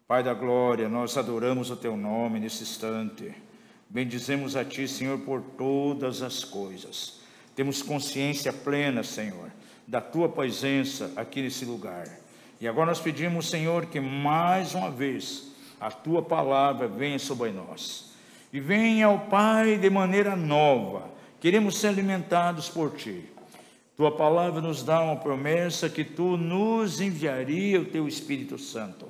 Pai da glória, nós adoramos o Teu nome nesse instante. Bendizemos a Ti, Senhor, por todas as coisas. Temos consciência plena, Senhor, da Tua presença aqui nesse lugar. E agora nós pedimos, Senhor, que mais uma vez a Tua palavra venha sobre nós. E venha, ó Pai, de maneira nova. Queremos ser alimentados por Ti. Tua palavra nos dá uma promessa que Tu nos enviaria o Teu Espírito Santo,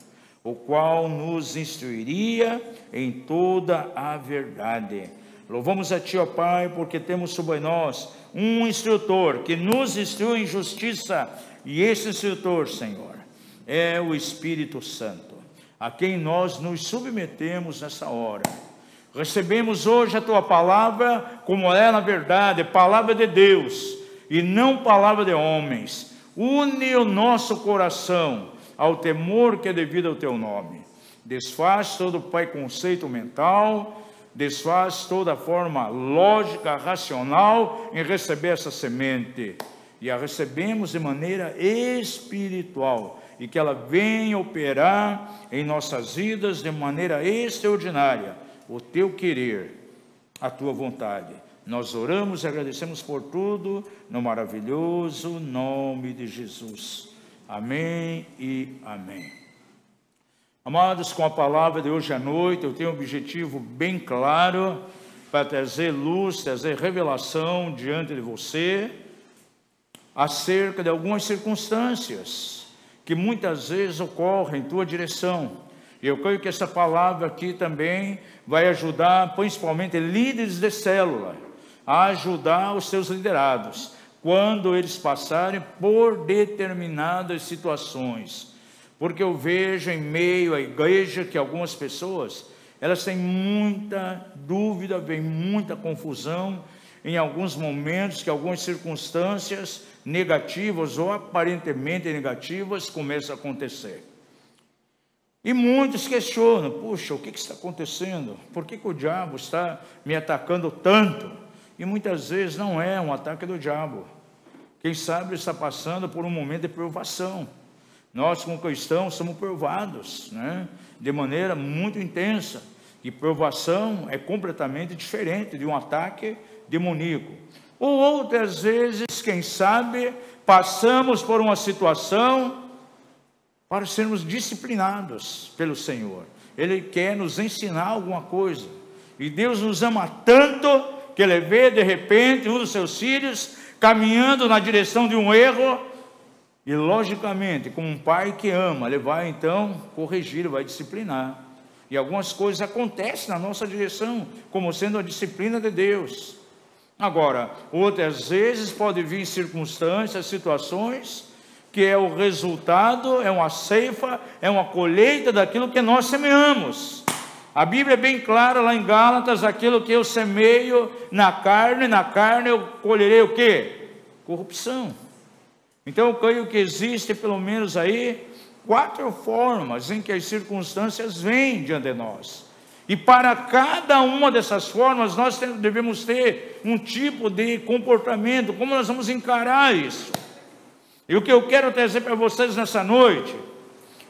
o qual nos instruiria em toda a verdade. Louvamos a Ti, ó Pai, porque temos sobre nós um instrutor que nos instrui em justiça, e esse instrutor, Senhor, é o Espírito Santo, a quem nós nos submetemos nessa hora. Recebemos hoje a Tua palavra como é na verdade, palavra de Deus, e não palavra de homens. Une o nosso coração ao temor que é devido ao Teu nome. Desfaz todo o preconceito mental, desfaz toda a forma lógica, racional em receber essa semente, e a recebemos de maneira espiritual, e que ela venha operar em nossas vidas de maneira extraordinária, o Teu querer, a Tua vontade. Nós oramos e agradecemos por tudo, no maravilhoso nome de Jesus. Amém e amém. Amados, com a palavra de hoje à noite, eu tenho um objetivo bem claro para trazer luz, trazer revelação diante de você acerca de algumas circunstâncias que muitas vezes ocorrem em tua direção. E eu creio que essa palavra aqui também vai ajudar, principalmente líderes de célula, a ajudar os seus liderados quando eles passarem por determinadas situações. Porque eu vejo em meio à igreja que algumas pessoas, elas têm muita dúvida, vem muita confusão, em alguns momentos que algumas circunstâncias negativas ou aparentemente negativas começam a acontecer. E muitos questionam: puxa, o que está acontecendo? Por que o diabo está me atacando tanto? E muitas vezes não é um ataque do diabo. Quem sabe está passando por um momento de provação. Nós, como cristãos, somos provados, né? De maneira muito intensa. E provação é completamente diferente de um ataque demoníaco. Ou outras vezes, quem sabe, passamos por uma situação para sermos disciplinados pelo Senhor. Ele quer nos ensinar alguma coisa. E Deus nos ama tanto que Ele vê, de repente, um dos seus filhos caminhando na direção de um erro. E, logicamente, como um pai que ama, ele vai, então, corrigir, ele vai disciplinar. E algumas coisas acontecem na nossa direção, como sendo a disciplina de Deus. Agora, outras vezes pode vir circunstâncias, situações, que é o resultado, é uma ceifa, é uma colheita daquilo que nós semeamos. A Bíblia é bem clara lá em Gálatas: aquilo que eu semeio na carne eu colherei o quê? Corrupção. Então eu creio que existe pelo menos aí 4 formas em que as circunstâncias vêm diante de nós. E para cada uma dessas formas nós devemos ter um tipo de comportamento, como nós vamos encarar isso. E o que eu quero trazer para vocês nessa noite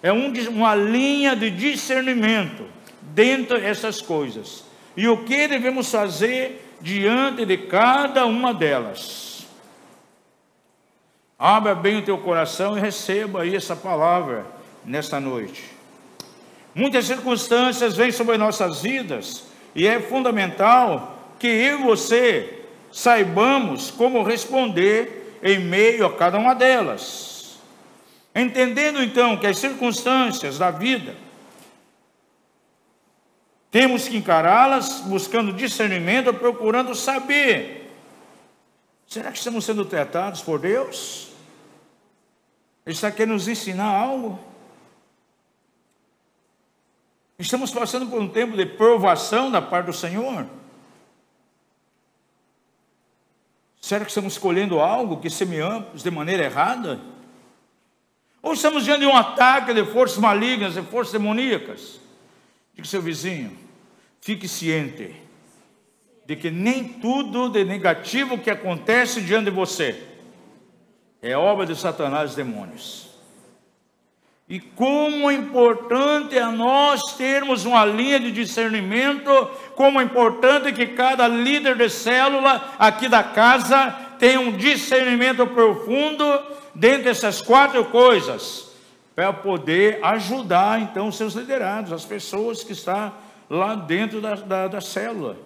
é uma linha de discernimento dentro dessas coisas. E o que devemos fazer diante de cada uma delas. Abra bem o teu coração e receba aí essa palavra nesta noite. Muitas circunstâncias vêm sobre nossas vidas e é fundamental que eu e você saibamos como responder em meio a cada uma delas. Entendendo então que as circunstâncias da vida, temos que encará-las buscando discernimento, procurando saber: será que estamos sendo tratados por Deus? Ele está querendo nos ensinar algo? Estamos passando por um tempo de provação da parte do Senhor? Será que estamos escolhendo algo que semeamos de maneira errada? Ou estamos diante de um ataque de forças malignas, de forças demoníacas? Diga ao seu vizinho: fique ciente de que nem tudo de negativo que acontece diante de você é obra de Satanás e demônios. E como é importante a nós termos uma linha de discernimento, como é importante que cada líder de célula aqui da casa tenha um discernimento profundo dentro dessas 4 coisas, para poder ajudar então os seus liderados, as pessoas que estão lá dentro da célula.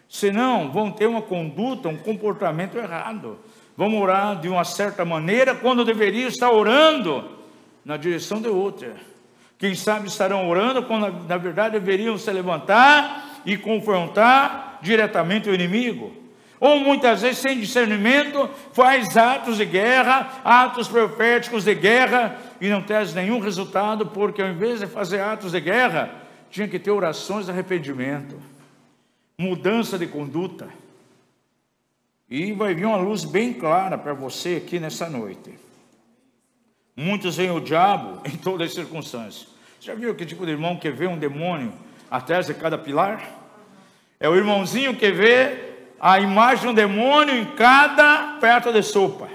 Senão vão ter uma conduta, um comportamento errado. Vão orar de uma certa maneira, quando deveriam estar orando na direção de outra. Quem sabe estarão orando, quando na verdade deveriam se levantar e confrontar diretamente o inimigo. Ou muitas vezes, sem discernimento, faz atos de guerra, atos proféticos de guerra, e não traz nenhum resultado, porque ao invés de fazer atos de guerra, tinha que ter orações de arrependimento, mudança de conduta. E vai vir uma luz bem clara para você aqui nessa noite. Muitos veem o diabo em todas as circunstâncias. Você já viu que tipo de irmão que vê um demônio atrás de cada pilar? É o irmãozinho que vê a imagem de um demônio em cada prato de sopa.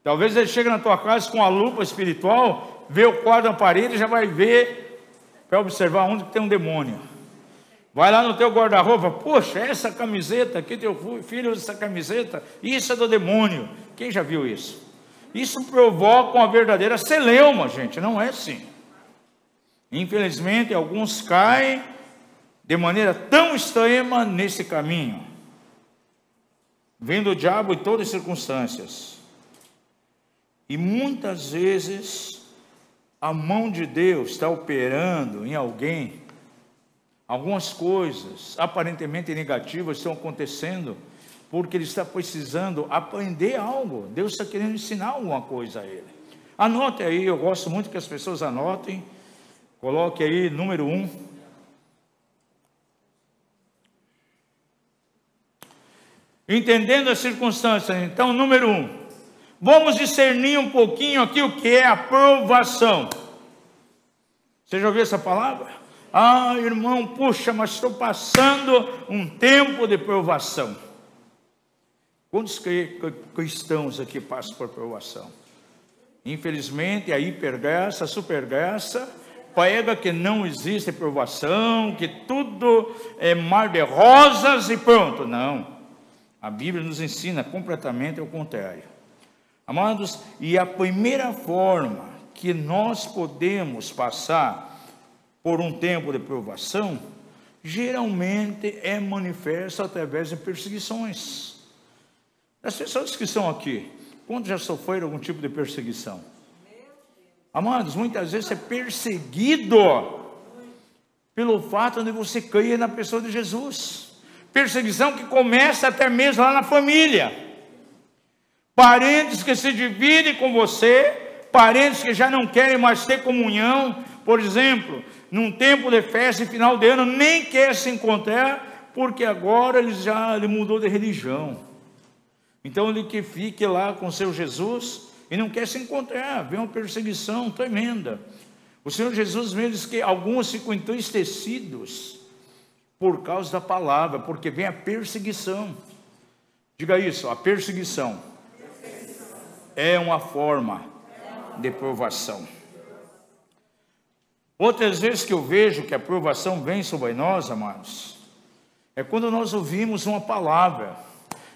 Talvez ele chegue na tua casa com a lupa espiritual, vê o quadro na parede e já vai ver, para observar onde tem um demônio. Vai lá no teu guarda-roupa, poxa, essa camiseta aqui, teu filho usa essa camiseta, isso é do demônio. Quem já viu isso? Isso provoca uma verdadeira celeuma, gente, não é assim. Infelizmente, alguns caem de maneira tão extrema nesse caminho, vendo o diabo em todas as circunstâncias. E muitas vezes, a mão de Deus está operando em alguém. Algumas coisas aparentemente negativas estão acontecendo porque ele está precisando aprender algo. Deus está querendo ensinar alguma coisa a ele. Anote aí, eu gosto muito que as pessoas anotem. Coloque aí número 1. Entendendo as circunstâncias, então, número 1. Vamos discernir um pouquinho aqui o que é aprovação. Você já ouviu essa palavra? Ah, irmão, puxa, mas estou passando um tempo de provação. Quantos cristãos aqui passam por provação? Infelizmente, a hipergraça, a supergraça, prega que não existe provação, que tudo é mar de rosas e pronto. Não, a Bíblia nos ensina completamente ao contrário. Amados, e a primeira forma que nós podemos passar por um tempo de provação, geralmente é manifesto através de perseguições. As pessoas que estão aqui, quantos já sofreram algum tipo de perseguição? Amados, muitas vezes é perseguido pelo fato de você cair na pessoa de Jesus. Perseguição que começa até mesmo lá na família. Parentes que se dividem com você, parentes que já não querem mais ter comunhão, por exemplo, num tempo de festa e final de ano, nem quer se encontrar, porque agora ele mudou de religião. Então ele que fique lá com o seu Jesus e não quer se encontrar, vem uma perseguição tremenda. O Senhor Jesus mesmo diz que alguns ficam entristecidos por causa da palavra, porque vem a perseguição. Diga isso, a perseguição é uma forma de provação. Outras vezes que eu vejo que a provação vem sobre nós, amados, é quando nós ouvimos uma palavra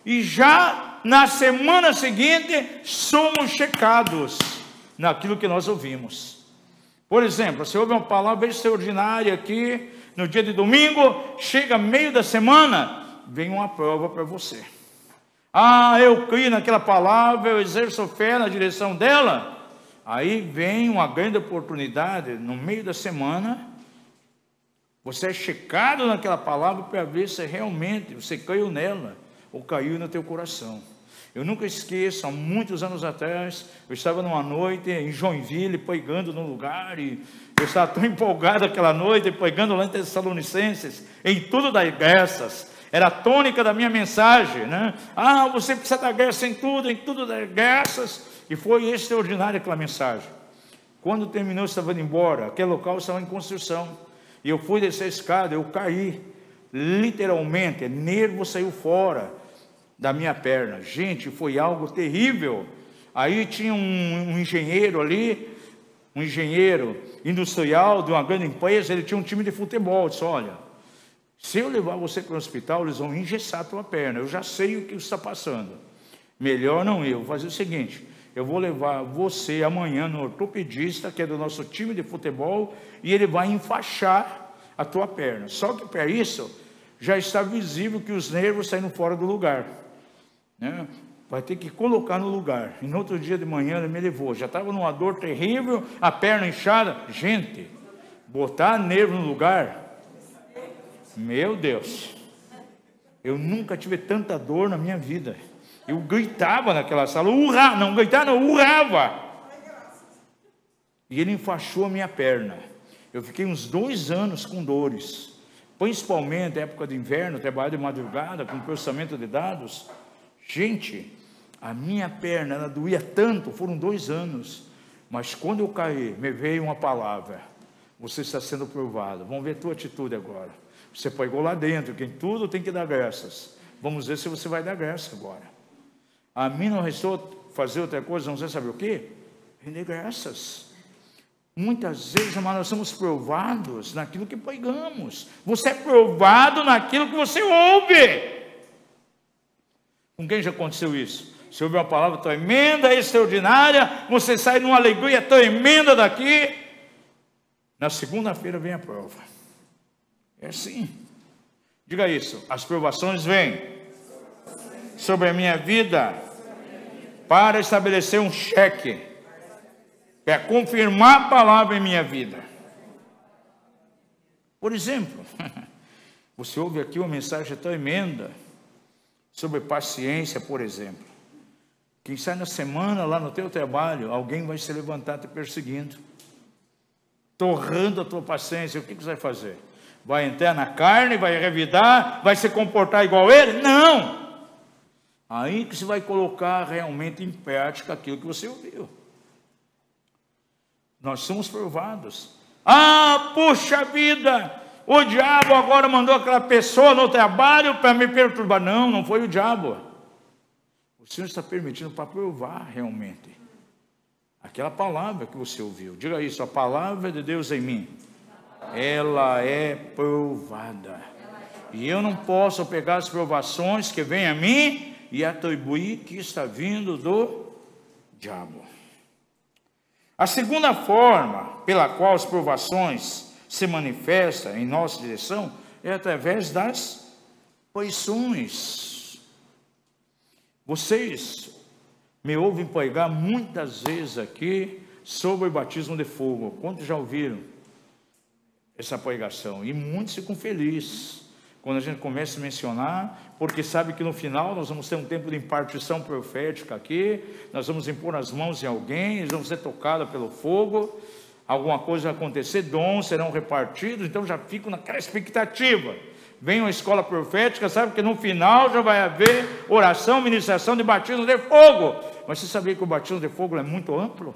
e já na semana seguinte somos checados naquilo que nós ouvimos. Por exemplo, você ouve uma palavra extraordinária aqui no dia de domingo, chega meio da semana, vem uma prova para você. Ah, eu creio naquela palavra, eu exerço fé na direção dela. Aí vem uma grande oportunidade, no meio da semana, você é checado naquela palavra para ver se realmente você caiu nela, ou caiu no teu coração. Eu nunca esqueço, há muitos anos atrás, eu estava numa noite em Joinville, pregando num lugar, e eu estava tão empolgado aquela noite, pregando lá em Tessalonicenses, em tudo das graças. Era a tônica da minha mensagem, né? Ah, você precisa dar graça em tudo dar graças. E foi extraordinária aquela mensagem. Quando terminou, eu estava indo embora, aquele local estava em construção. E eu fui descer a escada, eu caí, literalmente, nervo saiu fora da minha perna. Gente, foi algo terrível. Aí tinha um engenheiro ali, um engenheiro industrial de uma grande empresa, ele tinha um time de futebol. Disse: olha, se eu levar você para o hospital, eles vão engessar a tua perna. Eu já sei o que está passando. Melhor não ir. Eu vou fazer o seguinte: eu vou levar você amanhã no ortopedista, que é do nosso time de futebol, e ele vai enfaixar a tua perna. Só que para isso, já está visível que os nervos saíram fora do lugar, né? Vai ter que colocar no lugar. E no outro dia de manhã ele me levou. Já estava numa dor terrível, a perna inchada. Gente, botar nervo no lugar, meu Deus, eu nunca tive tanta dor na minha vida. Eu gritava naquela sala, urrava, não gritava, não, urrava. E ele enfaixou a minha perna. Eu fiquei uns 2 anos com dores, principalmente na época de inverno, trabalho de madrugada, com processamento de dados. Gente, a minha perna, ela doía tanto, foram 2 anos. Mas quando eu caí, me veio uma palavra: você está sendo provado. Vamos ver a tua atitude agora. Você pegou lá dentro, que em tudo tem que dar graças. Vamos ver se você vai dar graça agora. A mim não restou fazer outra coisa, não sei saber o quê? Render graças. Muitas vezes, mas nós somos provados naquilo que pregamos. Você é provado naquilo que você ouve. Com quem já aconteceu isso? Você ouve uma palavra tremenda, extraordinária, você sai numa alegria tremenda daqui. Na segunda-feira vem a prova. É assim. Diga isso: as provações vêm sobre a minha vida para estabelecer um cheque, para confirmar a palavra em minha vida. Por exemplo, você ouve aqui uma mensagem tremenda sobre paciência, por exemplo. Quem sai na semana lá no teu trabalho, alguém vai se levantar te perseguindo, torrando a tua paciência. O que você vai fazer? Vai entrar na carne, vai revidar, vai se comportar igual ele? Não! Aí que você vai colocar realmente em prática aquilo que você ouviu. Nós somos provados. Ah, puxa vida! O diabo agora mandou aquela pessoa no trabalho para me perturbar. Não, não foi o diabo. O Senhor está permitindo para provar realmente aquela palavra que você ouviu. Diga isso: a palavra de Deus em mim, ela é provada. E eu não posso pegar as provações que vêm a mim e atribuir que está vindo do diabo. A segunda forma pela qual as provações se manifestam em nossa direção é através das pressões. Vocês me ouvem pregar muitas vezes aqui sobre o batismo de fogo. Quantos já ouviram essa pregação? E muitos ficam felizes quando a gente começa a mencionar, porque sabe que no final nós vamos ter um tempo de impartição profética aqui, nós vamos impor as mãos em alguém, eles vão ser tocados pelo fogo, alguma coisa vai acontecer, dons serão repartidos, então já fico naquela expectativa. Vem uma escola profética, sabe que no final já vai haver oração, ministração de batismo de fogo. Mas você sabia que o batismo de fogo é muito amplo?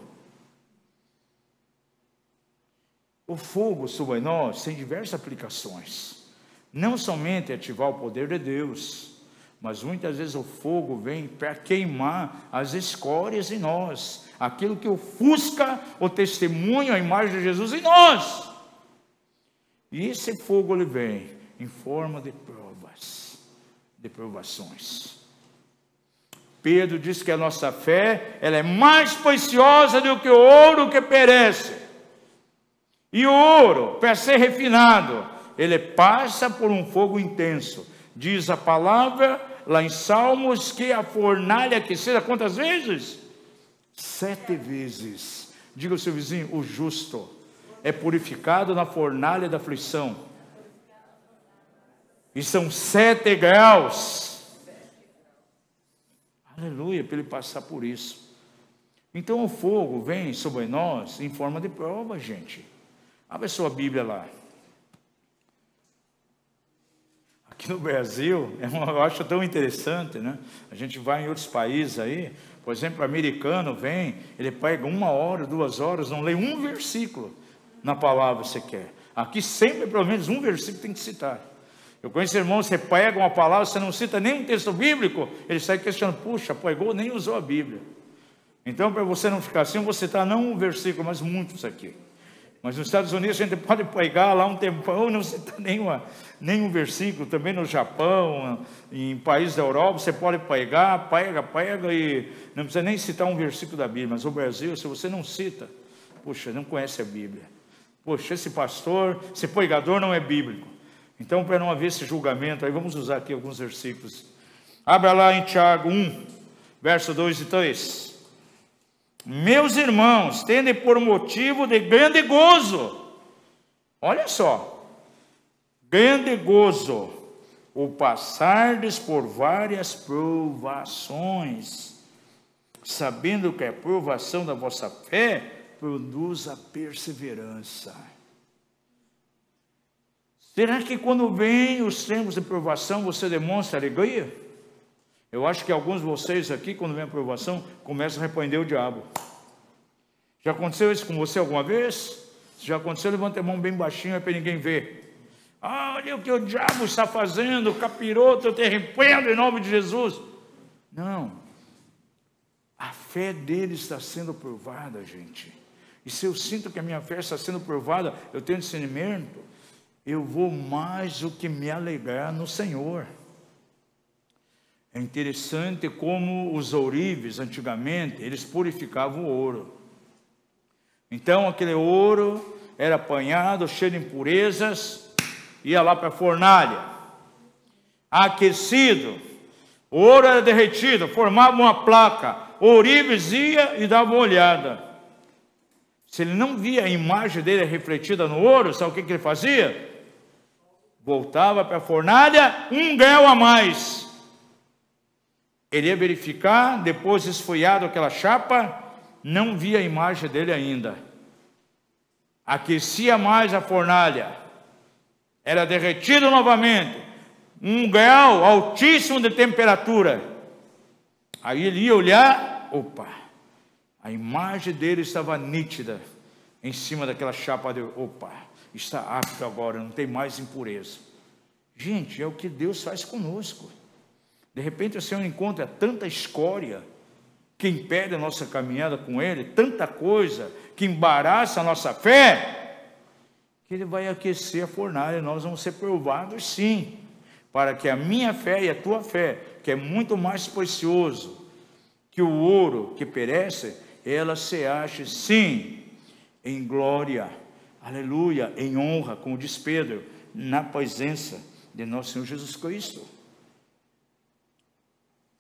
O fogo sobre nós tem diversas aplicações. Não somente ativar o poder de Deus, mas muitas vezes o fogo vem para queimar as escórias em nós, aquilo que ofusca o testemunho, a imagem de Jesus em nós. E esse fogo ele vem em forma de provas, de provações. Pedro diz que a nossa fé, ela é mais preciosa do que o ouro que perece. E o ouro, para ser refinado, ele passa por um fogo intenso. Diz a palavra lá em Salmos que a fornalha aquecida, quantas vezes? 7 vezes. Diga ao seu vizinho: o justo é purificado na fornalha da aflição. E são 7 graus. Aleluia, para ele passar por isso. Então o fogo vem sobre nós em forma de prova, gente. Abre a sua Bíblia lá. Aqui no Brasil, eu acho tão interessante, né? A gente vai em outros países aí, por exemplo, o americano vem, ele pega 1 hora, 2 horas, não lê um versículo na palavra sequer. Aqui sempre, pelo menos, um versículo tem que citar. Eu conheço irmãos, você pega uma palavra, você não cita nem um texto bíblico, ele sai questionando: puxa, pregou, nem usou a Bíblia. Então, para você não ficar assim, você está não um versículo, mas muitos aqui. Mas nos Estados Unidos a gente pode pregar lá um tempão, não cita nenhum versículo. Também no Japão, em países da Europa, você pode pregar, pega, e não precisa nem citar um versículo da Bíblia. Mas o Brasil, se você não cita, poxa, não conhece a Bíblia. Poxa, esse pastor, esse pregador não é bíblico. Então, para não haver esse julgamento, aí vamos usar aqui alguns versículos. Abra lá em Tiago 1, verso 2 e 3. Meus irmãos, tendem por motivo de grande gozo, olha só, grande gozo, o passardes por várias provações, sabendo que a provação da vossa fé produz a perseverança. Será que quando vem os tempos de provação, você demonstra alegria? Eu acho que alguns de vocês aqui, quando vem a provação, começam a repreender o diabo. Já aconteceu isso com você alguma vez? Se já aconteceu, levanta a mão bem baixinho, é para ninguém ver. Olha o que o diabo está fazendo, capiroto, eu te repreendo em nome de Jesus. Não. A fé dele está sendo provada, gente. E se eu sinto que a minha fé está sendo provada, eu tenho discernimento, eu vou mais do que me alegrar no Senhor. É interessante como os ourives, antigamente, eles purificavam o ouro. Então, aquele ouro era apanhado, cheio de impurezas, ia lá para a fornalha, aquecido, o ouro era derretido, formava uma placa, o ourives ia e dava uma olhada. Se ele não via a imagem dele refletida no ouro, sabe o que ele fazia? Voltava para a fornalha, 1 grau a mais. Ele ia verificar, depois esfriado aquela chapa, não via a imagem dele ainda. Aquecia mais a fornalha, era derretido novamente, 1 grau altíssimo de temperatura. Aí ele ia olhar, opa, a imagem dele estava nítida, em cima daquela chapa de, opa, está apto agora, não tem mais impureza. Gente, é o que Deus faz conosco. De repente o Senhor encontra tanta escória que impede a nossa caminhada com Ele, tanta coisa que embaraça a nossa fé, que Ele vai aquecer a fornalha, e nós vamos ser provados sim, para que a minha fé e a tua fé, que é muito mais precioso que o ouro que perece, ela se ache sim em glória, aleluia, em honra, como diz Pedro, na presença de nosso Senhor Jesus Cristo.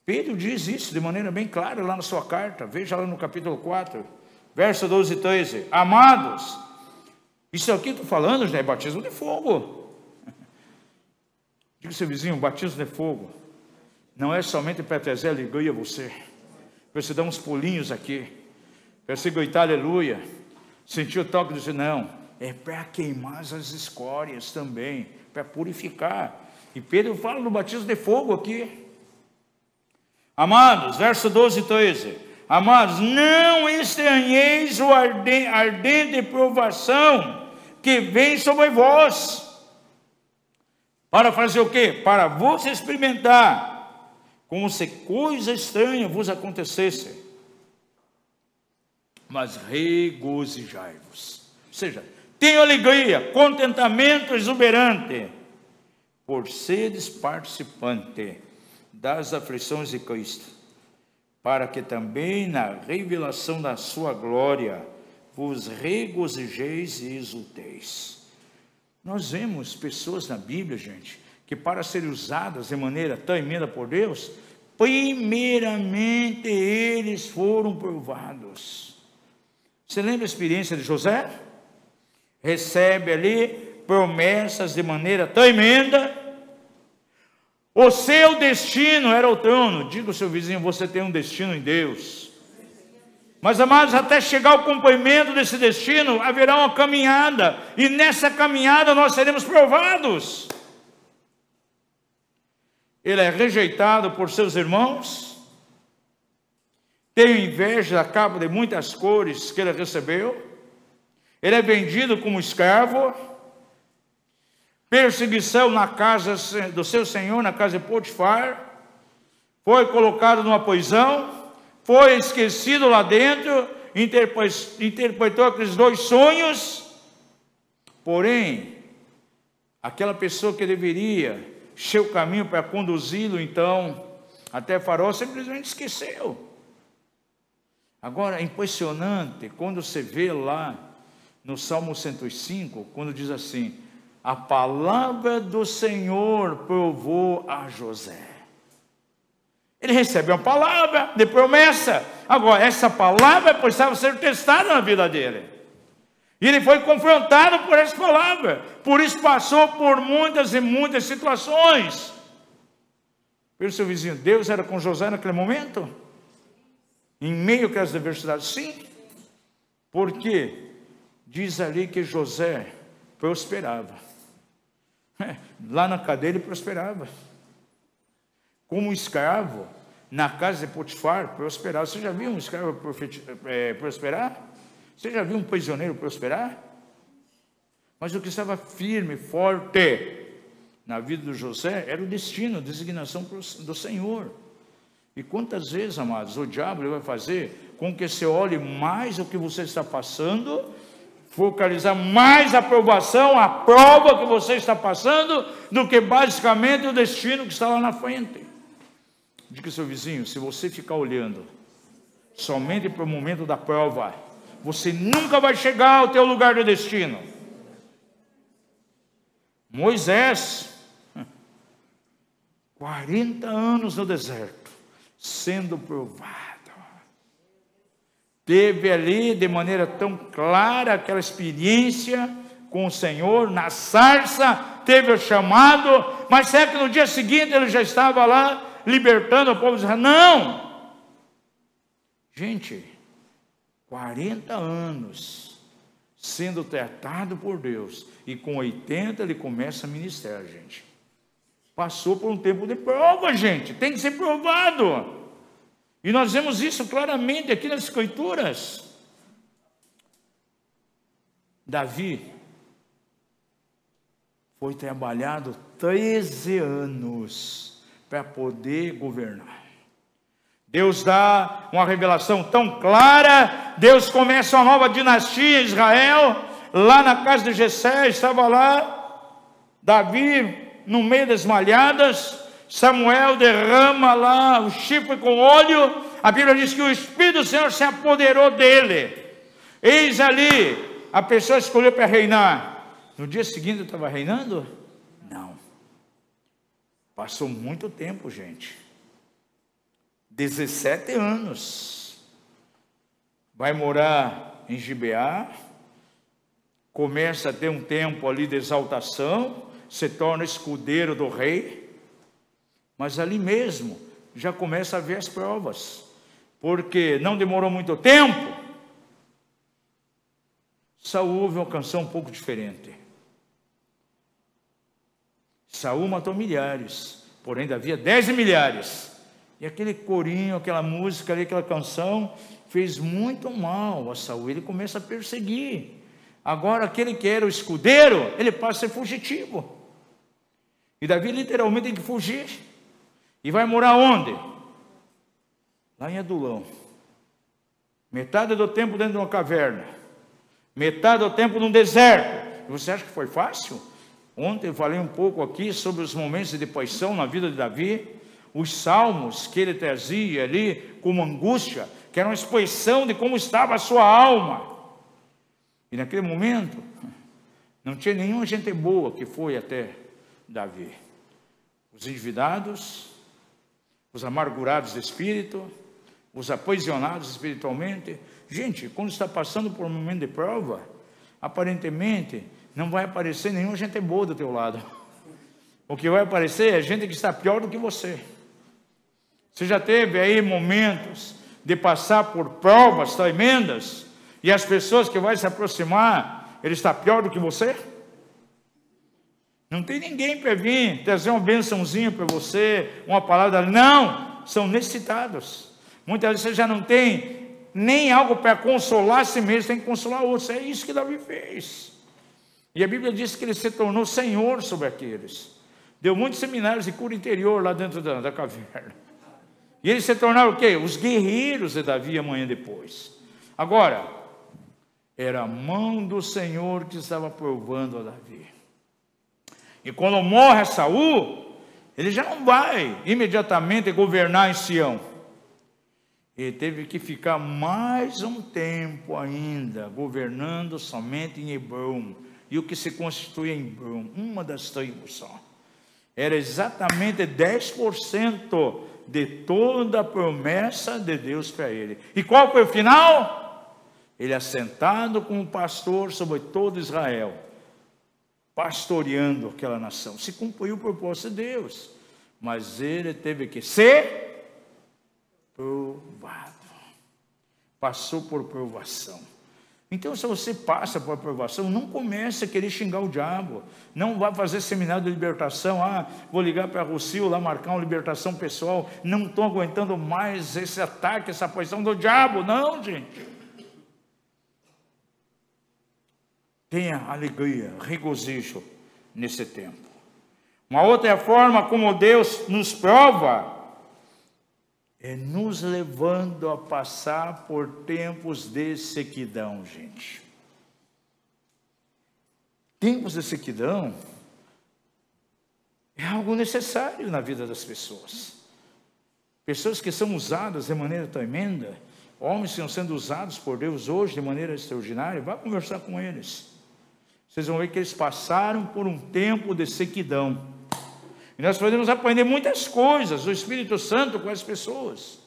Pedro diz isso de maneira bem clara lá na sua carta, veja lá no capítulo 4, verso 12 e 13, amados, isso aqui estou falando, já é batismo de fogo. Diga ao seu vizinho, batismo de fogo, não é somente para trazer alegria a você, para você dar uns pulinhos aqui, para você gritar aleluia, sentir o toque de dizer, não, é para queimar as escórias também, para purificar. E Pedro fala no batismo de fogo aqui. Amados, verso 12 e 13, amados, não estranheis o ardente provação que vem sobre vós, para fazer o quê? Para vos experimentar, como se coisa estranha vos acontecesse, mas regozijai-vos, ou seja, tenham alegria, contentamento exuberante, por seres participante das aflições de Cristo, para que também na revelação da sua glória vos regozijeis e exulteis. Nós vemos pessoas na Bíblia, gente, que para serem usadas de maneira tremenda por Deus, primeiramente eles foram provados. Você lembra a experiência de José? Recebe ali promessas de maneira tremenda. O seu destino era o trono. Diga ao seu vizinho, você tem um destino em Deus. Mas, amados, até chegar ao cumprimento desse destino, haverá uma caminhada. E nessa caminhada nós seremos provados. Ele é rejeitado por seus irmãos. Tem inveja a cabo de muitas cores que ele recebeu. Ele é vendido como escravo. Perseguição na casa do seu senhor, na casa de Potifar, foi colocado numa prisão, foi esquecido lá dentro, interpretou aqueles 2 sonhos, porém, aquela pessoa que deveria encher o caminho para conduzi-lo, então, até Faraó, simplesmente esqueceu. Agora, é impressionante, quando você vê lá, no Salmo 105, quando diz assim, a palavra do Senhor provou a José. Ele recebe uma palavra de promessa. Agora, essa palavra precisava ser testada na vida dele. E ele foi confrontado por essa palavra. Por isso passou por muitas e muitas situações. Pelo seu vizinho, Deus era com José naquele momento? Em meio àquelas adversidades? Sim. Porque diz ali que José prosperava. Lá na cadeia ele prosperava. Como escravo, na casa de Potifar, prosperava. Você já viu um escravo prosperar? Você já viu um prisioneiro prosperar? Mas o que estava firme, forte na vida de José era o destino, a designação do Senhor. E quantas vezes, amados, o diabo ele vai fazer com que você olhe mais o que você está passando, focalizar mais a aprovação, a prova que você está passando, do que basicamente o destino que está lá na frente. Diga ao seu vizinho, se você ficar olhando somente para o momento da prova, você nunca vai chegar ao teu lugar de destino. Moisés, 40 anos no deserto, sendo provado. Teve ali de maneira tão clara aquela experiência com o Senhor, na sarça, teve o chamado, mas será que no dia seguinte ele já estava lá, libertando o povo de Israel? Não! Gente, 40 anos sendo tratado por Deus, e com 80 ele começa a ministrar, gente. Passou por um tempo de prova, gente, tem que ser provado. E nós vemos isso claramente aqui nas Escrituras. Davi foi trabalhado 13 anos para poder governar. Deus dá uma revelação tão clara, Deus começa uma nova dinastia em Israel, lá na casa de Jessé, estava lá, Davi no meio das malhadas, Samuel derrama lá o chifre com óleo, a Bíblia diz que o Espírito do Senhor se apoderou dele, eis ali, a pessoa escolheu para reinar, no dia seguinte ele estava reinando? Não, passou muito tempo, gente, 17 anos, vai morar em Gibeá, começa a ter um tempo ali de exaltação, se torna escudeiro do rei, mas ali mesmo já começa a ver as provas, porque não demorou muito tempo, Saul ouve uma canção um pouco diferente. Saul matou milhares, porém havia 10 milhares, e aquele corinho, aquela música ali, aquela canção, fez muito mal a Saul, ele começa a perseguir. Agora aquele que era o escudeiro, ele passa a ser fugitivo, e Davi literalmente tem que fugir, e vai morar onde? Lá em Adulão, metade do tempo dentro de uma caverna, metade do tempo num deserto. E você acha que foi fácil? Ontem eu falei um pouco aqui sobre os momentos de depressão na vida de Davi, os salmos que ele trazia ali como angústia, que era uma expressão de como estava a sua alma. E naquele momento, não tinha nenhuma gente boa que foi até Davi. Os endividados, os amargurados de espírito, os aprisionados espiritualmente. Gente, quando está passando por um momento de prova, aparentemente não vai aparecer nenhuma gente boa do teu lado. O que vai aparecer é gente que está pior do que você. Você já teve aí momentos de passar por provas tremendas, e as pessoas que vão se aproximar, ele está pior do que você? Não tem ninguém para vir trazer uma bençãozinha para você, uma palavra. Não, são necessitados. Muitas vezes você já não tem nem algo para consolar a si mesmo, tem que consolar outros. É isso que Davi fez. E a Bíblia diz que ele se tornou senhor sobre aqueles. Deu muitos seminários de cura interior lá dentro da caverna. E eles se tornaram o quê? Os guerreiros de Davi amanhã depois. Agora, era a mão do Senhor que estava provando a Davi. E quando morre Saul, ele já não vai imediatamente governar em Sião. Ele teve que ficar mais um tempo ainda, governando somente em Hebrom. E o que se constitui em Hebrom? Uma das tribos só. Era exatamente 10% de toda a promessa de Deus para ele. E qual foi o final? Ele assentado como pastor sobre todo Israel, pastoreando aquela nação. Se cumpriu o propósito de Deus, mas ele teve que ser provado. Passou por provação. Então, se você passa por aprovação, não comece a querer xingar o diabo. Não vá fazer seminário de libertação. Vou ligar para a Rocio lá, marcar uma libertação pessoal. Não estou aguentando mais esse ataque, essa posição do diabo. Não, gente. Tenha alegria, regozijo nesse tempo. Uma outra forma como Deus nos prova é nos levando a passar por tempos de sequidão, gente. Tempos de sequidão é algo necessário na vida das pessoas. Pessoas que são usadas de maneira tremenda, homens que estão sendo usados por Deus hoje de maneira extraordinária, vá conversar com eles. Vocês vão ver que eles passaram por um tempo de sequidão. E nós podemos aprender muitas coisas do Espírito Santo com as pessoas.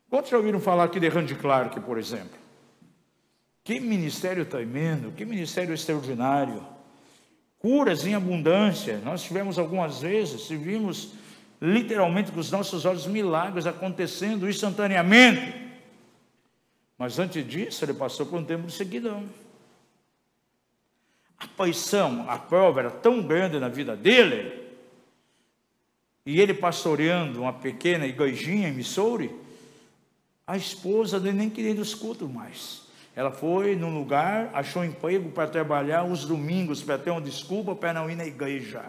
Quantos já ouviram falar aqui de Randy Clark, por exemplo? Que ministério tremendo, que ministério extraordinário. Curas em abundância. Nós tivemos algumas vezes, e vimos literalmente com os nossos olhos milagres acontecendo instantaneamente. Mas antes disso, ele passou por um tempo de sequidão. A paixão, a prova era tão grande na vida dele, e ele pastoreando uma pequena igrejinha em Missouri, a esposa dele nem queria ir nos cultos mais. Ela foi num lugar, achou emprego para trabalhar os domingos, para ter uma desculpa para não ir na igreja.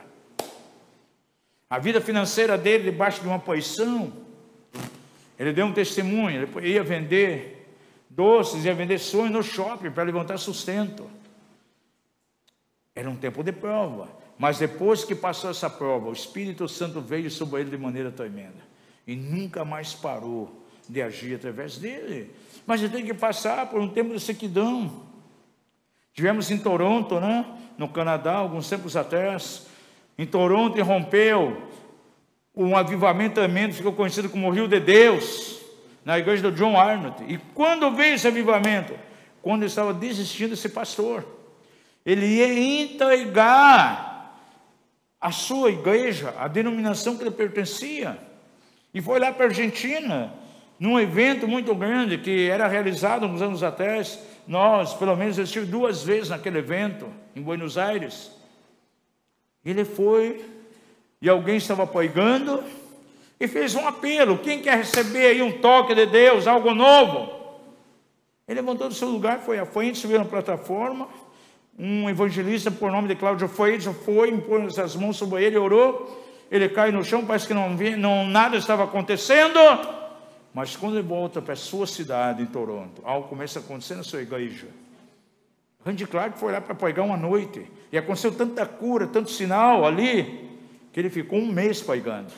A vida financeira dele, debaixo de uma posição, ele deu um testemunho, ele ia vender doces, ia vender sonhos no shopping para levantar sustento. Era um tempo de prova, mas depois que passou essa prova, o Espírito Santo veio sobre ele de maneira tremenda, e nunca mais parou de agir através dele. Mas ele tem que passar por um tempo de sequidão. Tivemos em Toronto, no Canadá, alguns tempos atrás. Em Toronto irrompeu um avivamento tremendo, ficou conhecido como o Rio de Deus, na igreja do John Arnott. E quando veio esse avivamento? Quando ele estava desistindo de ser pastor. Ele ia entregar a sua igreja, a denominação que ele pertencia. E foi lá para a Argentina, num evento muito grande que era realizado uns anos atrás. Nós, pelo menos, eu estive 2 vezes naquele evento, em Buenos Aires. Ele foi, e alguém estava pregando, e fez um apelo: quem quer receber aí um toque de Deus, algo novo? Ele levantou do seu lugar, foi à frente, subiu na plataforma. Um evangelista por nome de Cláudio foi, impôs as mãos sobre ele, orou. Ele cai no chão, parece que nada estava acontecendo. Mas quando ele volta para a sua cidade, em Toronto, algo começa a acontecer na sua igreja. Randy Clark foi lá para pregar uma noite, e aconteceu tanta cura, tanto sinal ali, que ele ficou 1 mês pregando.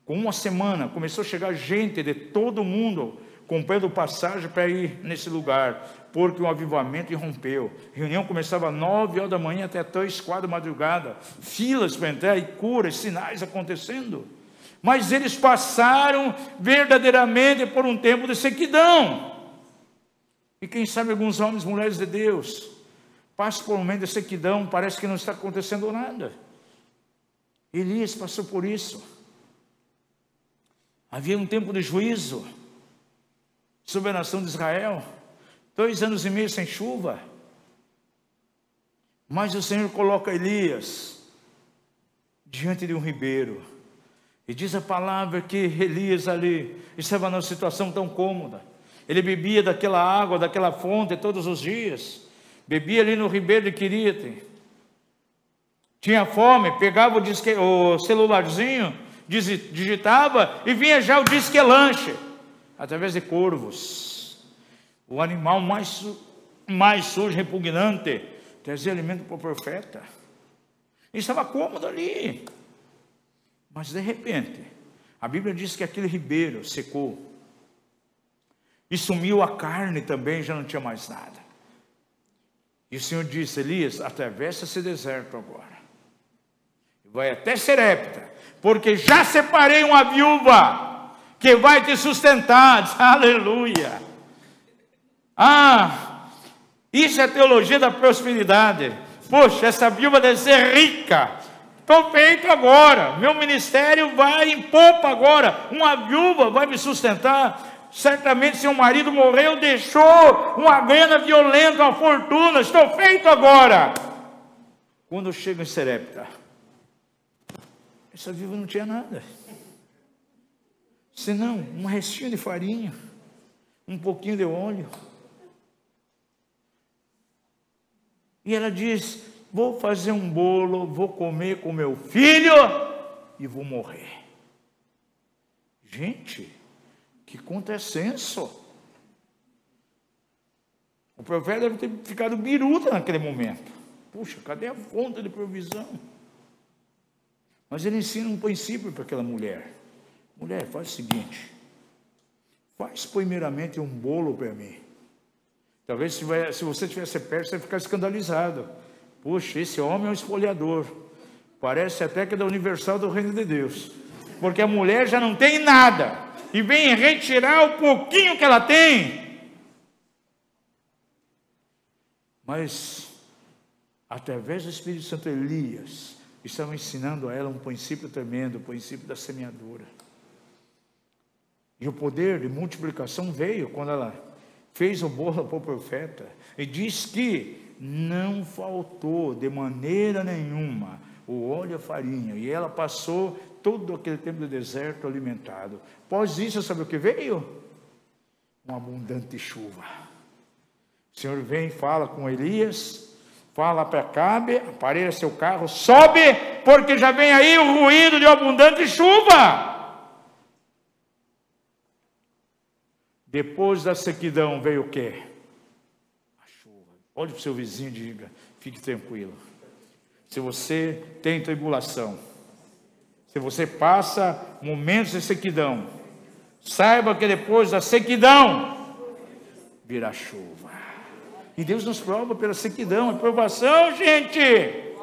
Com 1 semana, começou a chegar gente de todo mundo, comprando passagem para ir nesse lugar, porque o avivamento irrompeu. A reunião começava às 9 horas da manhã até 3, 4 da madrugada, filas para entrar, e curas, sinais acontecendo. Mas eles passaram verdadeiramente por um tempo de sequidão. E quem sabe alguns homens e mulheres de Deus passam por um momento de sequidão, parece que não está acontecendo nada. Elias passou por isso. Havia um tempo de juízo sobre a nação de Israel, 2 anos e meio sem chuva. Mas o Senhor coloca Elias diante de um ribeiro, e diz a palavra que Elias ali estava numa situação tão cômoda. Ele bebia daquela água, daquela fonte todos os dias, bebia ali no ribeiro de Querite. Tinha fome, pegava o celularzinho, digitava e vinha já o disque lanche, através de corvos. O animal mais sujo, repugnante, trazia alimento para o profeta. Ele estava cômodo ali. Mas de repente, a Bíblia diz que aquele ribeiro secou. E sumiu a carne também, já não tinha mais nada. E o Senhor disse: Elias, atravessa esse deserto agora. Vai até Serepta, porque já separei uma viúva que vai te sustentar. Aleluia. Isso é teologia da prosperidade. Poxa, essa viúva deve ser rica. Estou feito agora. Meu ministério vai em popa agora. Uma viúva vai me sustentar. Certamente seu marido morreu, deixou uma grana violenta, uma fortuna. Estou feito agora. Quando eu chego em Serepta, essa viúva não tinha nada, senão um restinho de farinha, um pouquinho de óleo. E ela diz: vou fazer um bolo, vou comer com meu filho e vou morrer. Gente, que contrassenso. O profeta deve ter ficado biruta naquele momento. Puxa, cadê a fonte de provisão? Mas ele ensina um princípio para aquela mulher. Mulher, faz o seguinte: faz primeiramente um bolo para mim. Talvez se você estivesse perto, você ia ficar escandalizado. Puxa, esse homem é um espoliador. Parece até que é da Universal do Reino de Deus. Porque a mulher já não tem nada e vem retirar o pouquinho que ela tem. Mas, através do Espírito Santo, Elias estava ensinando a ela um princípio tremendo, o princípio da semeadura. E o poder de multiplicação veio quando ela fez o bolo para o profeta. E diz que não faltou de maneira nenhuma o óleo e a farinha. E ela passou todo aquele tempo do deserto alimentado. Após isso, sabe o que veio? Uma abundante chuva. O Senhor vem e fala com Elias. Fala para Acabe, aparelha seu carro, sobe, porque já vem aí o ruído de uma abundante chuva. Depois da sequidão veio o quê? A chuva. Olhe para o seu vizinho e diga: fique tranquilo. Se você tem tribulação, se você passa momentos de sequidão, saiba que depois da sequidão virá chuva. E Deus nos prova pela sequidão, a provação, gente.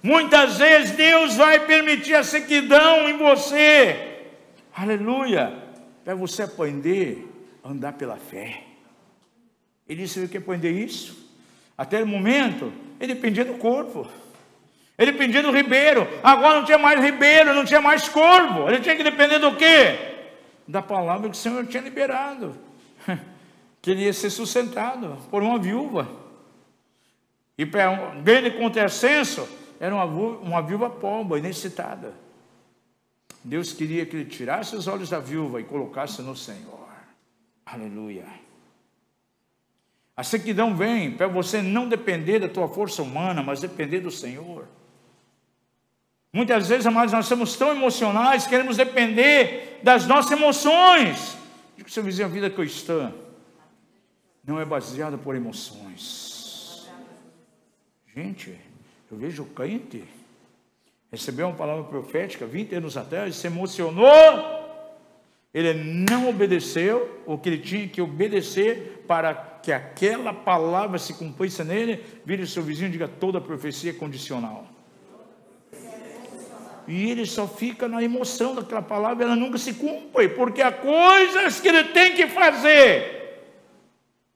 Muitas vezes Deus vai permitir a sequidão em você. Aleluia. Para você aprender a andar pela fé. Ele disse que aprender isso. Até o momento, ele dependia do corpo. Ele dependia do ribeiro. Agora não tinha mais ribeiro, não tinha mais corvo. Ele tinha que depender do quê? Da palavra que o Senhor tinha liberado. Que ele ia ser sustentado por uma viúva. E para um grande contrassenso, era uma viúva pobre, necessitada. Deus queria que ele tirasse os olhos da viúva e colocasse no Senhor. Aleluia. A sequidão vem para você não depender da tua força humana, mas depender do Senhor. Muitas vezes, amados, nós somos tão emocionais, queremos depender das nossas emoções. Diga ao seu vizinho: a vida cristã não é baseada por emoções. Gente, eu vejo o crente recebeu uma palavra profética 20 anos atrás, se emocionou, ele não obedeceu o que ele tinha que obedecer para que aquela palavra se cumprisse nele. Vire o seu vizinho e diga: toda profecia é condicional. E ele só fica na emoção daquela palavra, ela nunca se cumpre, porque há coisas que ele tem que fazer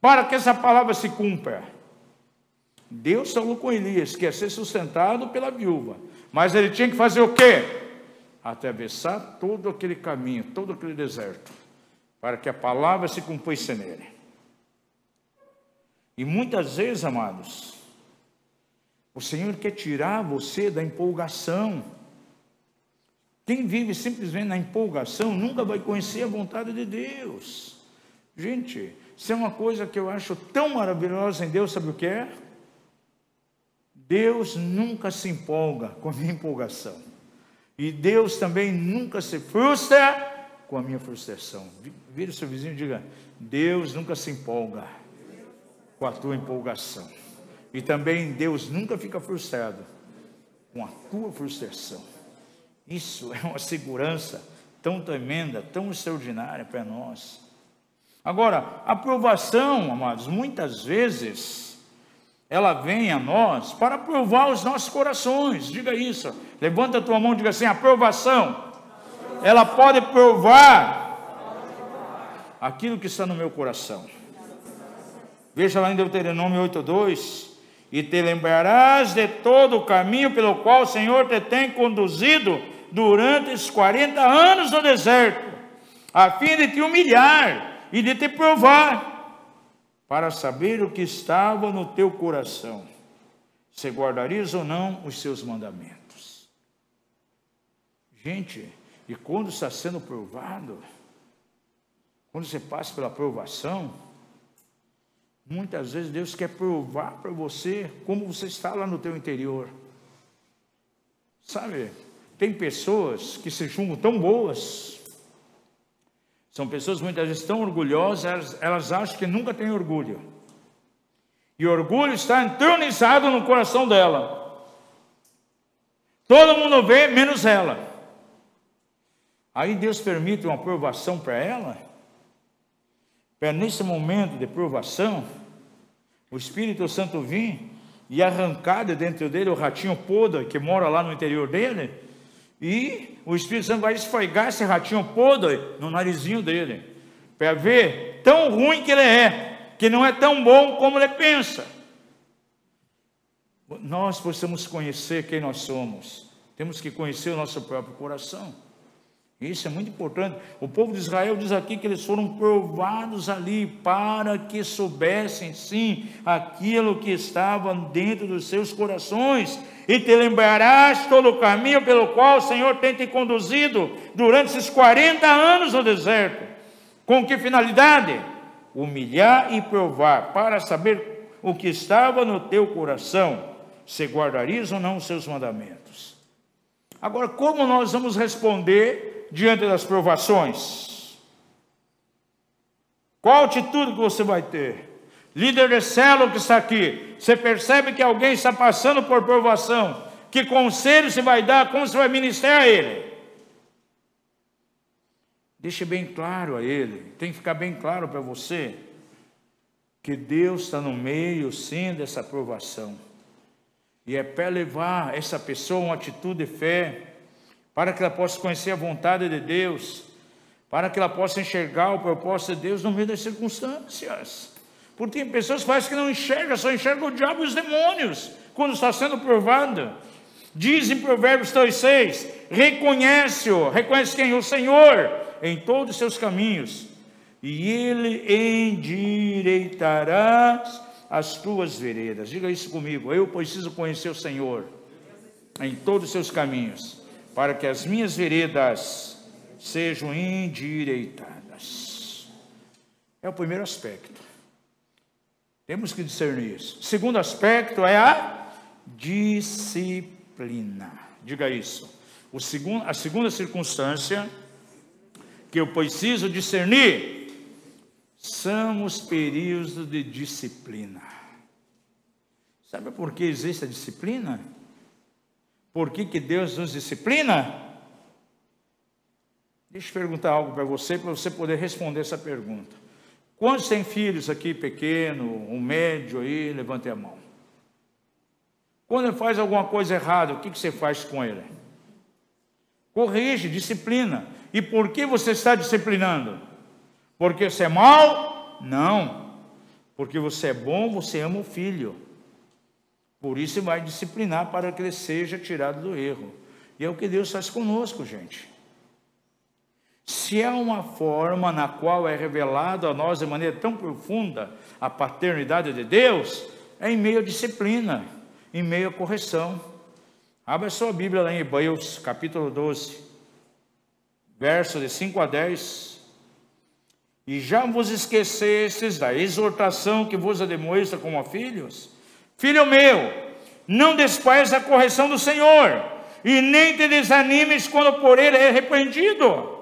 para que essa palavra se cumpra. Deus falou com Elias que ia ser sustentado pela viúva, mas ele tinha que fazer o quê? Atravessar todo aquele caminho, todo aquele deserto, para que a palavra se cumprisse nele. E muitas vezes, amados, o Senhor quer tirar você da empolgação. Quem vive simplesmente na empolgação nunca vai conhecer a vontade de Deus. Gente, isso é uma coisa que eu acho tão maravilhosa em Deus, sabe o que é? Deus nunca se empolga com a minha empolgação. E Deus também nunca se frustra com a minha frustração. Vira o seu vizinho e diga: Deus nunca se empolga com a tua empolgação. E também Deus nunca fica frustrado com a tua frustração. Isso é uma segurança tão tremenda, tão extraordinária para nós. Agora, a provação, amados, muitas vezes ela vem a nós para provar os nossos corações. Diga isso. Levanta a tua mão e diga assim: a provação, ela pode provar aquilo que está no meu coração. Veja lá em Deuteronômio 8:2: e te lembrarás de todo o caminho pelo qual o Senhor te tem conduzido durante esses 40 anos no deserto, a fim de te humilhar e de te provar, para saber o que estava no teu coração, se guardarias ou não os seus mandamentos. Gente, e quando está sendo provado, quando você passa pela provação, muitas vezes Deus quer provar para você como você está lá no teu interior. Sabe, tem pessoas que se julgam tão boas, são pessoas muitas vezes tão orgulhosas, elas acham que nunca têm orgulho. E o orgulho está entronizado no coração dela. Todo mundo vê, menos ela. Aí Deus permite uma provação para ela, para nesse momento de provação, o Espírito Santo vir e arrancar de dentro dele o ratinho podre que mora lá no interior dele, e o Espírito Santo vai esfregar esse ratinho podre no narizinho dele, para ver tão ruim que ele é, que não é tão bom como ele pensa. Nós precisamos conhecer quem nós somos, temos que conhecer o nosso próprio coração. Isso é muito importante. O povo de Israel diz aqui que eles foram provados ali para que soubessem sim aquilo que estava dentro dos seus corações. E te lembrarás todo o caminho pelo qual o Senhor tem te conduzido durante esses 40 anos no deserto. Com que finalidade? Humilhar e provar, para saber o que estava no teu coração, se guardarias ou não os seus mandamentos. Agora, como nós vamos responder diante das provações? Qual atitude que você vai ter? Líder de célula que está aqui, você percebe que alguém está passando por provação, que conselho você vai dar, como você vai ministrar a ele? Deixe bem claro a ele, tem que ficar bem claro para você, que Deus está no meio sim dessa provação, e é para levar essa pessoa a uma atitude de fé, para que ela possa conhecer a vontade de Deus, para que ela possa enxergar o propósito de Deus no meio das circunstâncias. Porque tem pessoas que fazem que não enxergam, só enxergam o diabo e os demônios, quando está sendo provado. Diz em Provérbios 2:6, reconhece quem? O Senhor, em todos os seus caminhos, e Ele endireitará as tuas veredas. Diga isso comigo: eu preciso conhecer o Senhor em todos os seus caminhos, para que as minhas veredas sejam endireitadas. É o primeiro aspecto. Temos que discernir isso. O segundo aspecto é a disciplina. Diga isso. A segunda circunstância que eu preciso discernir são os períodos de disciplina. Sabe por que existe a disciplina? Por que Deus nos disciplina? Deixa eu perguntar algo para você poder responder essa pergunta. Quantos têm filhos aqui pequeno, um médio aí? Levante a mão. Quando ele faz alguma coisa errada, o que você faz com ele? Corrige, disciplina. E por que você está disciplinando? Porque você é mau? Não. Porque você é bom, você ama o filho. Por isso vai disciplinar para que ele seja tirado do erro. E é o que Deus faz conosco, gente. Se há uma forma na qual é revelado a nós de maneira tão profunda a paternidade de Deus, é em meio à disciplina, em meio à correção. Abra sua Bíblia lá em Hebreus, capítulo 12, versos de 5 a 10. E já vos esquecestes da exortação que vos admoesta como a filhos? Filho meu, não despreze a correção do Senhor, e nem te desanimes quando por ele é repreendido.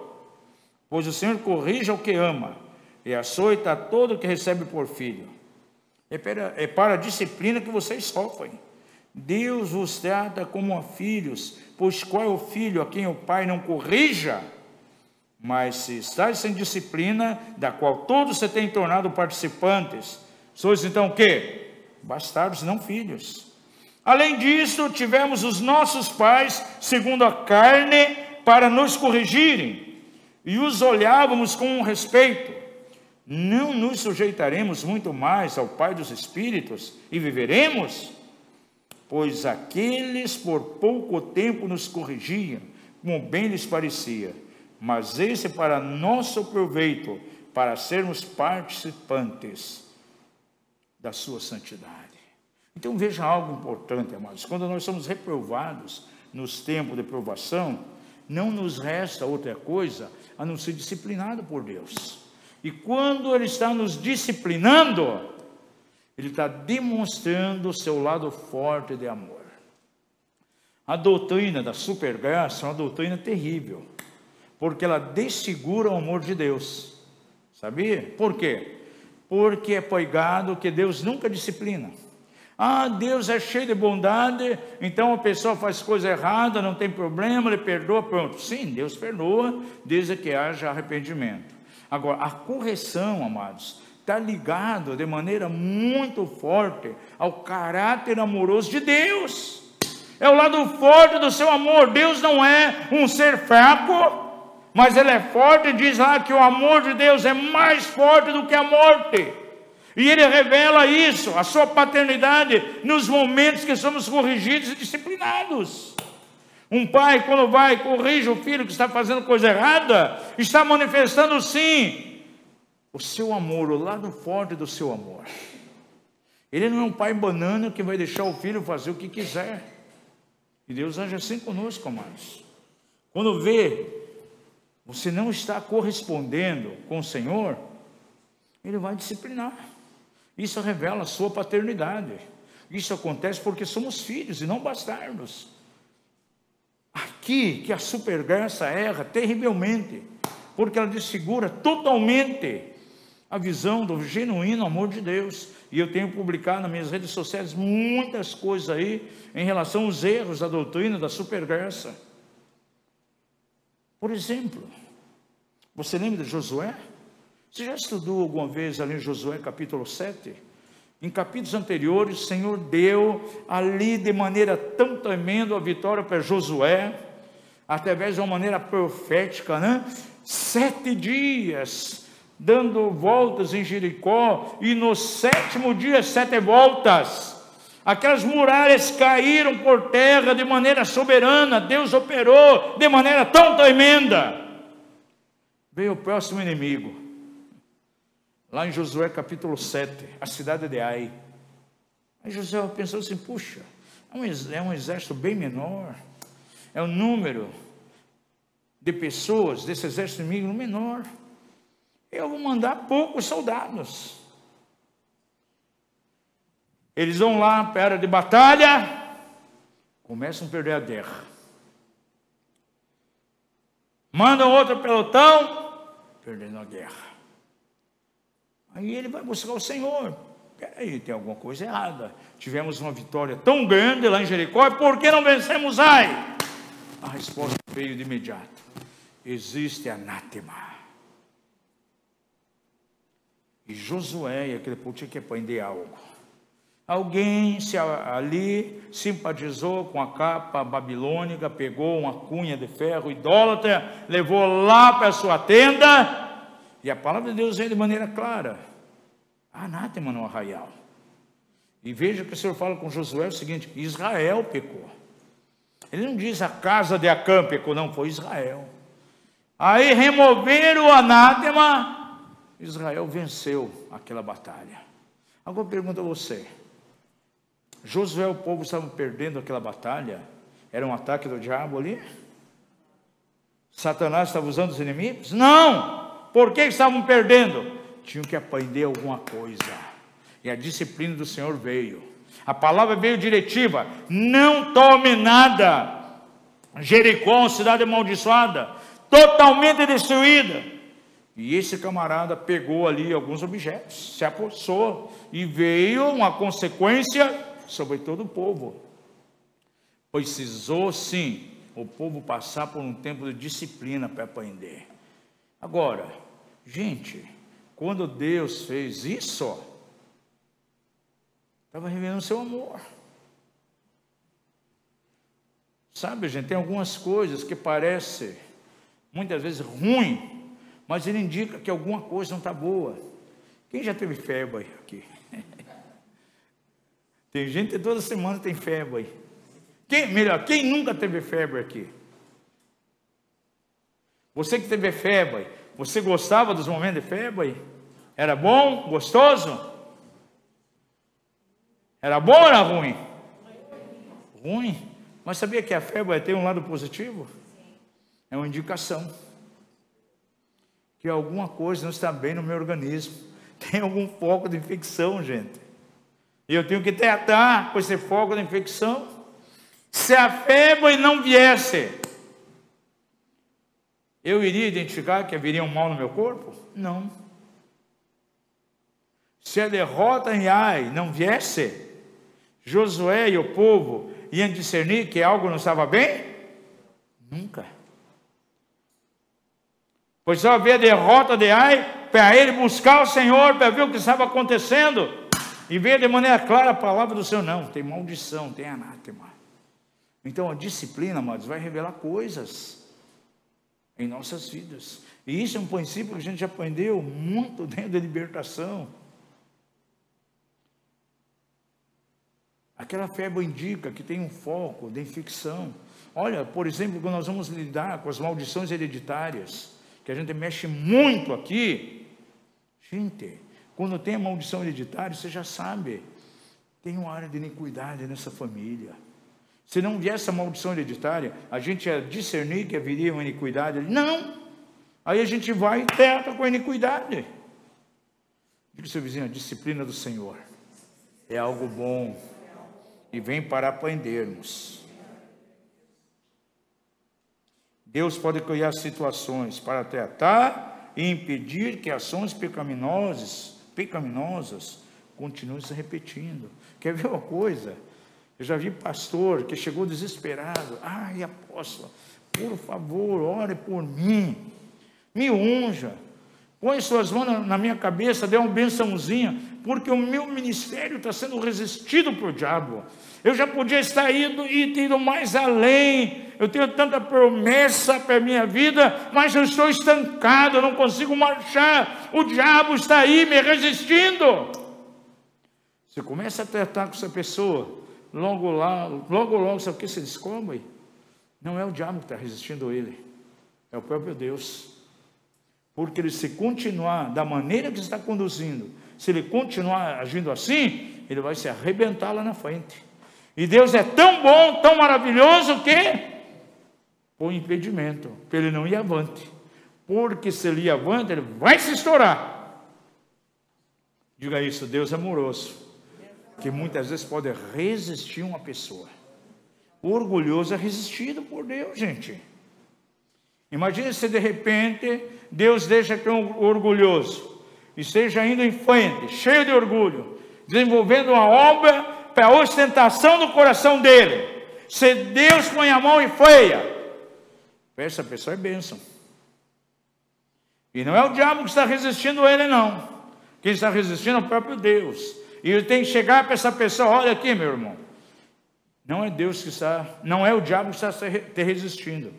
Pois o Senhor corrige ao que ama, e açoita a todo o que recebe por filho. É para a disciplina que vocês sofrem. Deus vos trata como a filhos, pois qual é o filho a quem o pai não corrija? Mas se estáis sem disciplina, da qual todos se têm tornado participantes, sois então o quê? Bastardos, não filhos. Além disso, tivemos os nossos pais, segundo a carne, para nos corrigirem, e os olhávamos com respeito. Não nos sujeitaremos muito mais ao Pai dos Espíritos e viveremos? Pois aqueles por pouco tempo nos corrigiam, como bem lhes parecia, mas esse para nosso proveito, para sermos participantes da sua santidade. Então veja algo importante, amados, quando nós somos reprovados nos tempos de provação, não nos resta outra coisa a não ser disciplinado por Deus. E quando Ele está nos disciplinando, Ele está demonstrando o seu lado forte de amor. A doutrina da supergraça é uma doutrina terrível, porque ela desfigura o amor de Deus. Sabia? Por quê? Porque é pregado que Deus nunca disciplina. Ah, Deus é cheio de bondade, então a pessoa faz coisa errada, não tem problema, Ele perdoa, pronto. Sim, Deus perdoa, desde que haja arrependimento. Agora, a correção, amados, está ligado de maneira muito forte ao caráter amoroso de Deus. É o lado forte do seu amor. Deus não é um ser fraco, mas Ele é forte, e diz lá que o amor de Deus é mais forte do que a morte. E Ele revela isso, a sua paternidade, nos momentos que somos corrigidos e disciplinados. Um pai, quando vai e corrige o filho que está fazendo coisa errada, está manifestando sim o seu amor, o lado forte do seu amor. Ele não é um pai banana que vai deixar o filho fazer o que quiser. E Deus age assim conosco, amados. Quando vê, você não está correspondendo com o Senhor, Ele vai disciplinar. Isso revela a sua paternidade. Isso acontece porque somos filhos e não bastardos. Aqui que a supergraça erra terrivelmente, porque ela desfigura totalmente a visão do genuíno amor de Deus. E eu tenho publicado nas minhas redes sociais muitas coisas aí em relação aos erros da doutrina da supergraça. Por exemplo, você lembra de Josué? Você já estudou alguma vez ali em Josué capítulo 7? Em capítulos anteriores, o Senhor deu ali de maneira tão tremenda a vitória para Josué, através de uma maneira profética, né? 7 dias, dando voltas em Jericó, e no 7º dia, 7 voltas. Aquelas muralhas caíram por terra de maneira soberana. Deus operou de maneira tão tremenda. Veio o próximo inimigo. Lá em Josué capítulo 7, a cidade de Ai. Aí Josué pensou assim, puxa, é um exército bem menor, é um número de pessoas desse exército inimigo menor, eu vou mandar poucos soldados. Eles vão lá para a área de batalha, começam a perder a guerra. Mandam outro pelotão, perdendo a guerra. Aí ele vai buscar o Senhor. Peraí, tem alguma coisa errada. Tivemos uma vitória tão grande lá em Jericó, por que não vencemos Ai? A resposta veio de imediato. Existe anátema. E Josué e aquele povo tinha que aprender algo. Alguém ali simpatizou com a capa babilônica, pegou uma cunha de ferro idólatra, levou lá para a sua tenda. E a palavra de Deus vem de maneira clara. Anátema no arraial. E veja que o Senhor fala com Josué o seguinte: Israel pecou. Ele não diz a casa de Acã pecou, não, foi Israel. Aí removeram o anátema, Israel venceu aquela batalha. Agora eu pergunto a você: Josué e o povo estavam perdendo aquela batalha? Era um ataque do diabo ali? Satanás estava usando os inimigos? Não! Por que estavam perdendo? Tinham que aprender alguma coisa. E a disciplina do Senhor veio. A palavra veio diretiva: não tome nada Jericó, cidade amaldiçoada, totalmente destruída. E esse camarada pegou ali alguns objetos, se apossou, e veio uma consequência sobre todo o povo. Precisou sim o povo passar por um tempo de disciplina para aprender. Agora, gente, quando Deus fez isso, estava revelando seu amor. Sabe, gente, tem algumas coisas que parecem muitas vezes ruim, mas ele indica que alguma coisa não está boa. Quem já teve febre aqui? Tem gente que toda semana tem febre. Quem nunca teve febre aqui? Você que teve febre, você gostava dos momentos de febre? Era bom? Gostoso? Era bom ou era ruim? Ruim. Mas sabia que a febre tem um lado positivo? É uma indicação que alguma coisa não está bem no meu organismo. Tem algum foco de infecção, gente. E eu tenho que tratar com esse foco de infecção. Se a febre não viesse, eu iria identificar que haveria um mal no meu corpo? Não. Se a derrota em Ai não viesse, Josué e o povo iam discernir que algo não estava bem? Nunca. Pois só havia derrota de Ai para ele buscar o Senhor, para ver o que estava acontecendo, e ver de maneira clara a palavra do Senhor. Não, tem maldição, tem anátema. Então a disciplina, amados, vai revelar coisas em nossas vidas. E isso é um princípio que a gente aprendeu muito dentro da libertação. Aquela febre indica que tem um foco de infecção. Olha, por exemplo, quando nós vamos lidar com as maldições hereditárias, que a gente mexe muito aqui, gente, quando tem a maldição hereditária, você já sabe, tem uma área de iniquidade nessa família. Se não viesse a maldição hereditária, a gente ia discernir que haveria uma iniquidade. Não! Aí a gente vai e trata com a iniquidade. Diga ao seu vizinho, a disciplina do Senhor é algo bom e vem para aprendermos. Deus pode criar situações para tratar e impedir que ações pecaminosas continuem se repetindo. Quer ver uma coisa? Eu já vi pastor que chegou desesperado. Ai, apóstolo, por favor, ore por mim. Me unja. Põe suas mãos na minha cabeça, dê uma bençãozinha, porque o meu ministério está sendo resistido por diabo. Eu já podia estar indo mais além. Eu tenho tanta promessa para a minha vida, mas eu estou estancado, eu não consigo marchar. O diabo está aí me resistindo. Você começa a tratar com essa pessoa, logo, sabe o que você descobre? Não é o diabo que está resistindo a ele, é o próprio Deus. Porque ele, se continuar da maneira que está conduzindo, se ele continuar agindo assim, ele vai se arrebentar lá na frente. E Deus é tão bom, tão maravilhoso, que põe impedimento para ele não ir avante. Porque se ele ir avante, ele vai se estourar. Diga isso, Deus é amoroso, que muitas vezes pode resistir uma pessoa. O orgulhoso é resistido por Deus, gente. Imagine se de repente Deus deixa que um orgulhoso esteja indo em frente, cheio de orgulho, desenvolvendo uma obra para a ostentação do coração dele. Se Deus põe a mão e freia, essa pessoa é bênção. E não é o diabo que está resistindo a ele, não. Quem está resistindo é o próprio Deus. E ele tem que chegar para essa pessoa: olha aqui, meu irmão, não é Deus que está, não é o diabo que está te resistindo,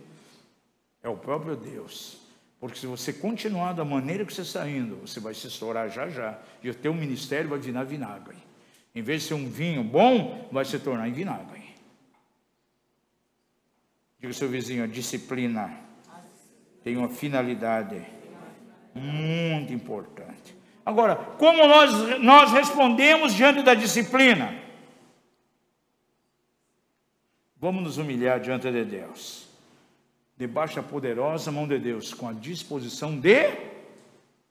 é o próprio Deus. Porque se você continuar da maneira que você está indo, você vai se estourar já, e o teu ministério vai virar vinagre. Em vez de ser um vinho bom, vai se tornar em vinagre. Diga ao seu vizinho, a disciplina tem uma finalidade muito importante. Agora, como nós respondemos diante da disciplina? Vamos nos humilhar diante de Deus, debaixo da poderosa mão de Deus, com a disposição de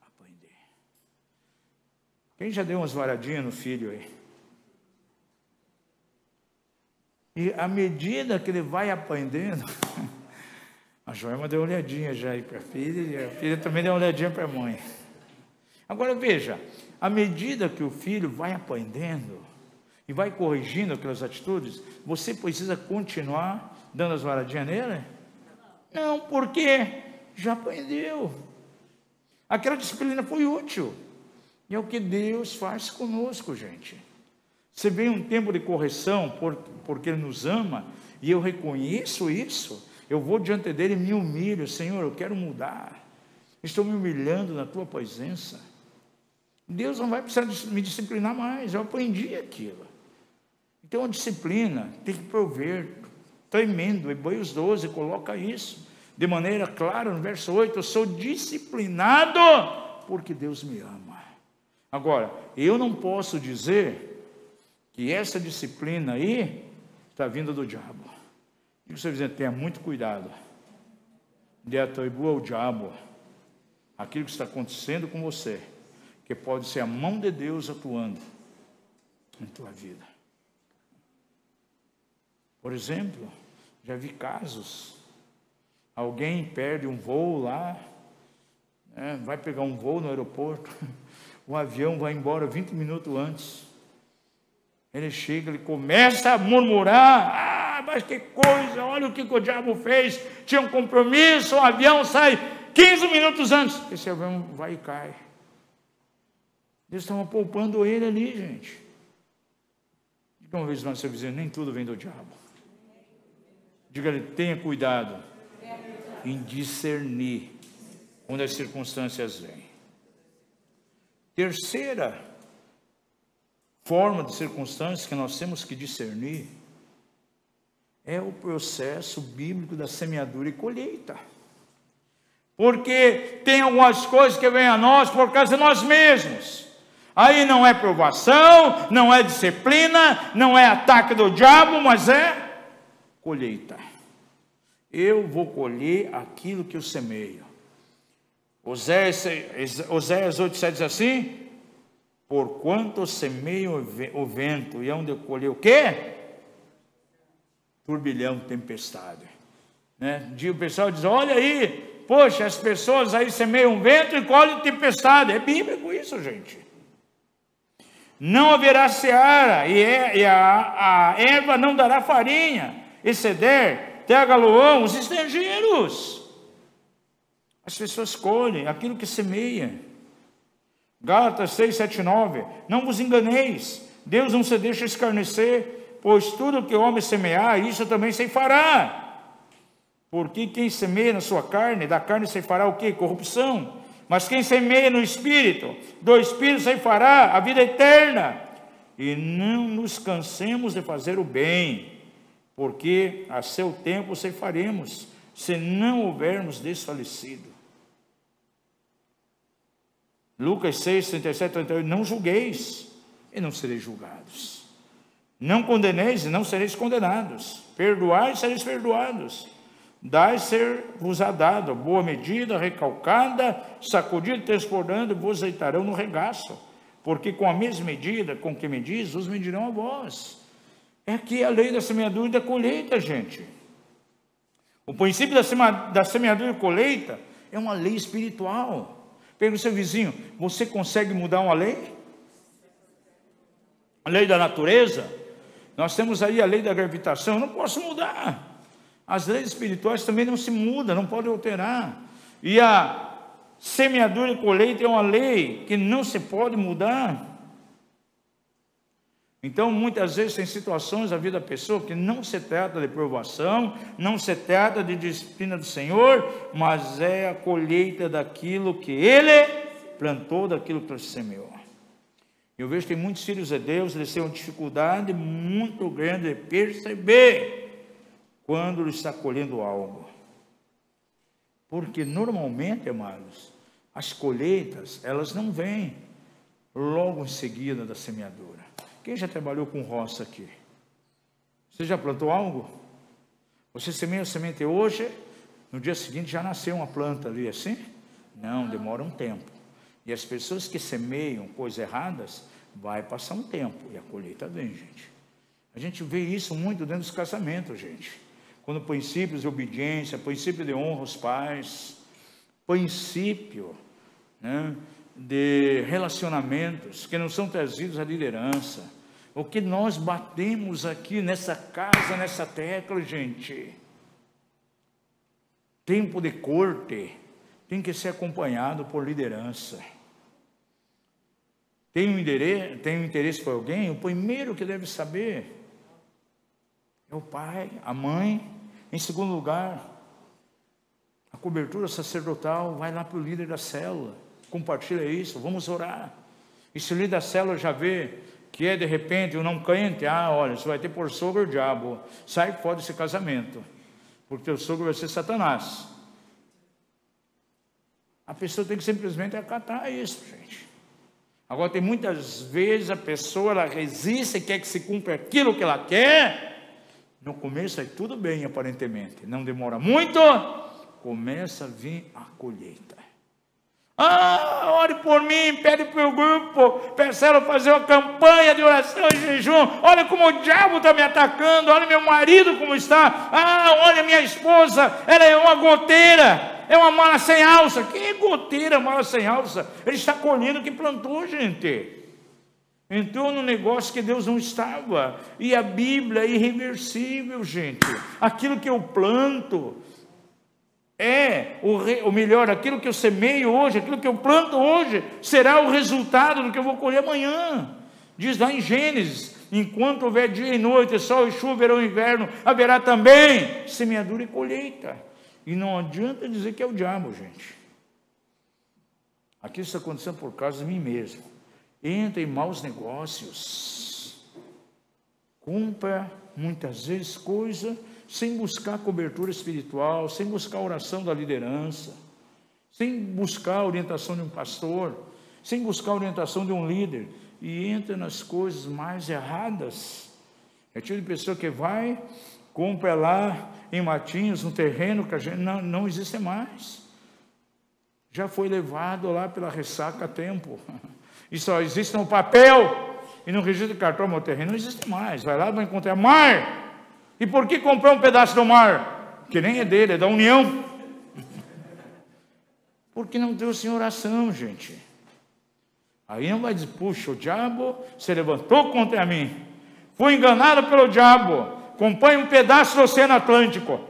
aprender. Quem já deu umas varadinhas no filho aí? E à medida que ele vai aprendendo, a Joelma deu uma olhadinha já aí para a filha, e a filha também deu uma olhadinha para a mãe. Agora veja, à medida que o filho vai aprendendo e vai corrigindo aquelas atitudes, você precisa continuar dando as varadinhas nele? Não, porque já aprendeu. Aquela disciplina foi útil. E é o que Deus faz conosco, gente. Você vem um tempo de correção porque Ele nos ama, e eu reconheço isso, eu vou diante dEle e me humilho. Senhor, eu quero mudar. Estou me humilhando na Tua presença. Deus não vai precisar me disciplinar mais, eu aprendi aquilo. Então a disciplina tem que prover, tremendo. Hebreus 12 coloca isso de maneira clara no verso 8: eu sou disciplinado porque Deus me ama. Agora, eu não posso dizer que essa disciplina aí está vindo do diabo. Digo você dizendo, tenha muito cuidado de atribuir ao diabo aquilo que está acontecendo com você, que pode ser a mão de Deus atuando em tua vida. Por exemplo, já vi casos, alguém perde um voo lá, vai pegar um voo no aeroporto, o avião vai embora 20 minutos antes, ele chega, ele começa a murmurar, mas que coisa, olha o que o diabo fez, tinha um compromisso, o avião sai 15 minutos antes, esse avião vai e cai. Eles estavam poupando ele ali, gente. Diga uma vez mais, seu vizinho, nem tudo vem do diabo. Diga-lhe, tenha cuidado em discernir quando as circunstâncias vêm. Terceira forma de circunstância que nós temos que discernir é o processo bíblico da semeadura e colheita. Porque tem algumas coisas que vêm a nós por causa de nós mesmos. Aí não é provação, não é disciplina, não é ataque do diabo, mas é colheita. Eu vou colher aquilo que eu semeio. Oséias 8,7 diz assim: porquanto semeio o vento, e é onde eu colher o quê? Turbilhão, tempestade. O pessoal diz, olha aí, poxa, as pessoas aí semeiam vento e colhem tempestade. É bíblico isso, gente. Não haverá seara, e a erva não dará farinha, e ceder, terra loão, os estrangeiros. As pessoas colhem aquilo que semeia. Gálatas 6, 7, 9, não vos enganeis, Deus não se deixa escarnecer, pois tudo que o homem semear, isso também ceifará. Porque quem semeia na sua carne, da carne ceifará o quê? Corrupção. Mas quem semeia no Espírito, do Espírito ceifará a vida eterna. E não nos cansemos de fazer o bem, porque a seu tempo ceifaremos, se não houvermos desfalecido. Lucas 6, 37, 38, não julgueis, e não sereis julgados. Não condeneis, e não sereis condenados. Perdoai, e sereis perdoados. Dai, ser-vos-á dado, boa medida, recalcada, sacudida e transbordando, vos deitarão no regaço. Porque com a mesma medida com que medis, os medirão a vós. É aqui a lei da semeadura e da colheita, gente. O princípio da semeadura e colheita é uma lei espiritual. Pergunta ao seu vizinho, você consegue mudar uma lei? A lei da natureza? Nós temos aí a lei da gravitação, eu não posso mudar. As leis espirituais também não se mudam, não podem alterar. E a semeadura e colheita é uma lei que não se pode mudar. Então, muitas vezes tem situações na vida da pessoa que não se trata de provação, não se trata de disciplina do Senhor, mas é a colheita daquilo que Ele plantou, daquilo que Ele semeou. Eu vejo que tem muitos filhos de Deus, eles têm uma dificuldade muito grande de perceber quando ele está colhendo algo. Porque normalmente, amados, as colheitas, elas não vêm logo em seguida da semeadura. Quem já trabalhou com roça aqui? Você já plantou algo? Você semeia a semente hoje, no dia seguinte já nasceu uma planta ali assim? Não, demora um tempo. E as pessoas que semeiam coisas erradas, vai passar um tempo e a colheita vem, gente. A gente vê isso muito dentro dos casamentos, gente. Quando princípios de obediência, princípio de honra aos pais, princípio, né, de relacionamentos que não são trazidos à liderança. O que nós batemos aqui nessa casa, nessa tecla, gente, tempo de corte tem que ser acompanhado por liderança. Tem um interesse por alguém, o primeiro que deve saber é o pai, a mãe. Em segundo lugar, a cobertura sacerdotal, vai lá para o líder da célula, compartilha isso, vamos orar. E se o líder da célula já vê que é de repente um não crente, olha, você vai ter por sogro o diabo, sai fora desse casamento, porque teu sogro vai ser Satanás. A pessoa tem que simplesmente acatar isso, gente. Agora, tem muitas vezes a pessoa, ela resiste e quer que se cumpra aquilo que ela quer. No começo é tudo bem, aparentemente. Não demora muito, começa a vir a colheita. Ore por mim, pede para o grupo, peça ela fazer uma campanha de oração e jejum. Olha como o diabo está me atacando, olha meu marido como está. Olha minha esposa, ela é uma goteira. É uma mala sem alça. Quem é goteira, mala sem alça? Ele está colhendo o que plantou, gente. Entrou no negócio que Deus não estava. E a Bíblia é irreversível, gente. Aquilo que eu planto é o melhor, aquilo que eu semeio hoje, aquilo que eu planto hoje, será o resultado do que eu vou colher amanhã. Diz lá em Gênesis: enquanto houver dia e noite, sol e chuva, verão e inverno, haverá também semeadura e colheita. E não adianta dizer que é o diabo, gente. Aqui isso está acontecendo por causa de mim mesmo. Entra em maus negócios, compra muitas vezes coisa sem buscar cobertura espiritual, sem buscar a oração da liderança, sem buscar a orientação de um pastor, sem buscar a orientação de um líder, e entra nas coisas mais erradas. É tipo de pessoa que vai, compra lá em Matinhos, um terreno que a gente não existe mais. Já foi levado lá pela ressaca a tempo. E só existe no papel e no registro de cartório. O terreno não existe mais. Vai lá, vai encontrar mar. E por que comprou um pedaço do mar? Que nem é dele, é da União. Porque não trouxe em oração, gente. Aí não vai dizer: puxa, o diabo se levantou contra mim. Fui enganado pelo diabo. Comprei um pedaço do Oceano Atlântico.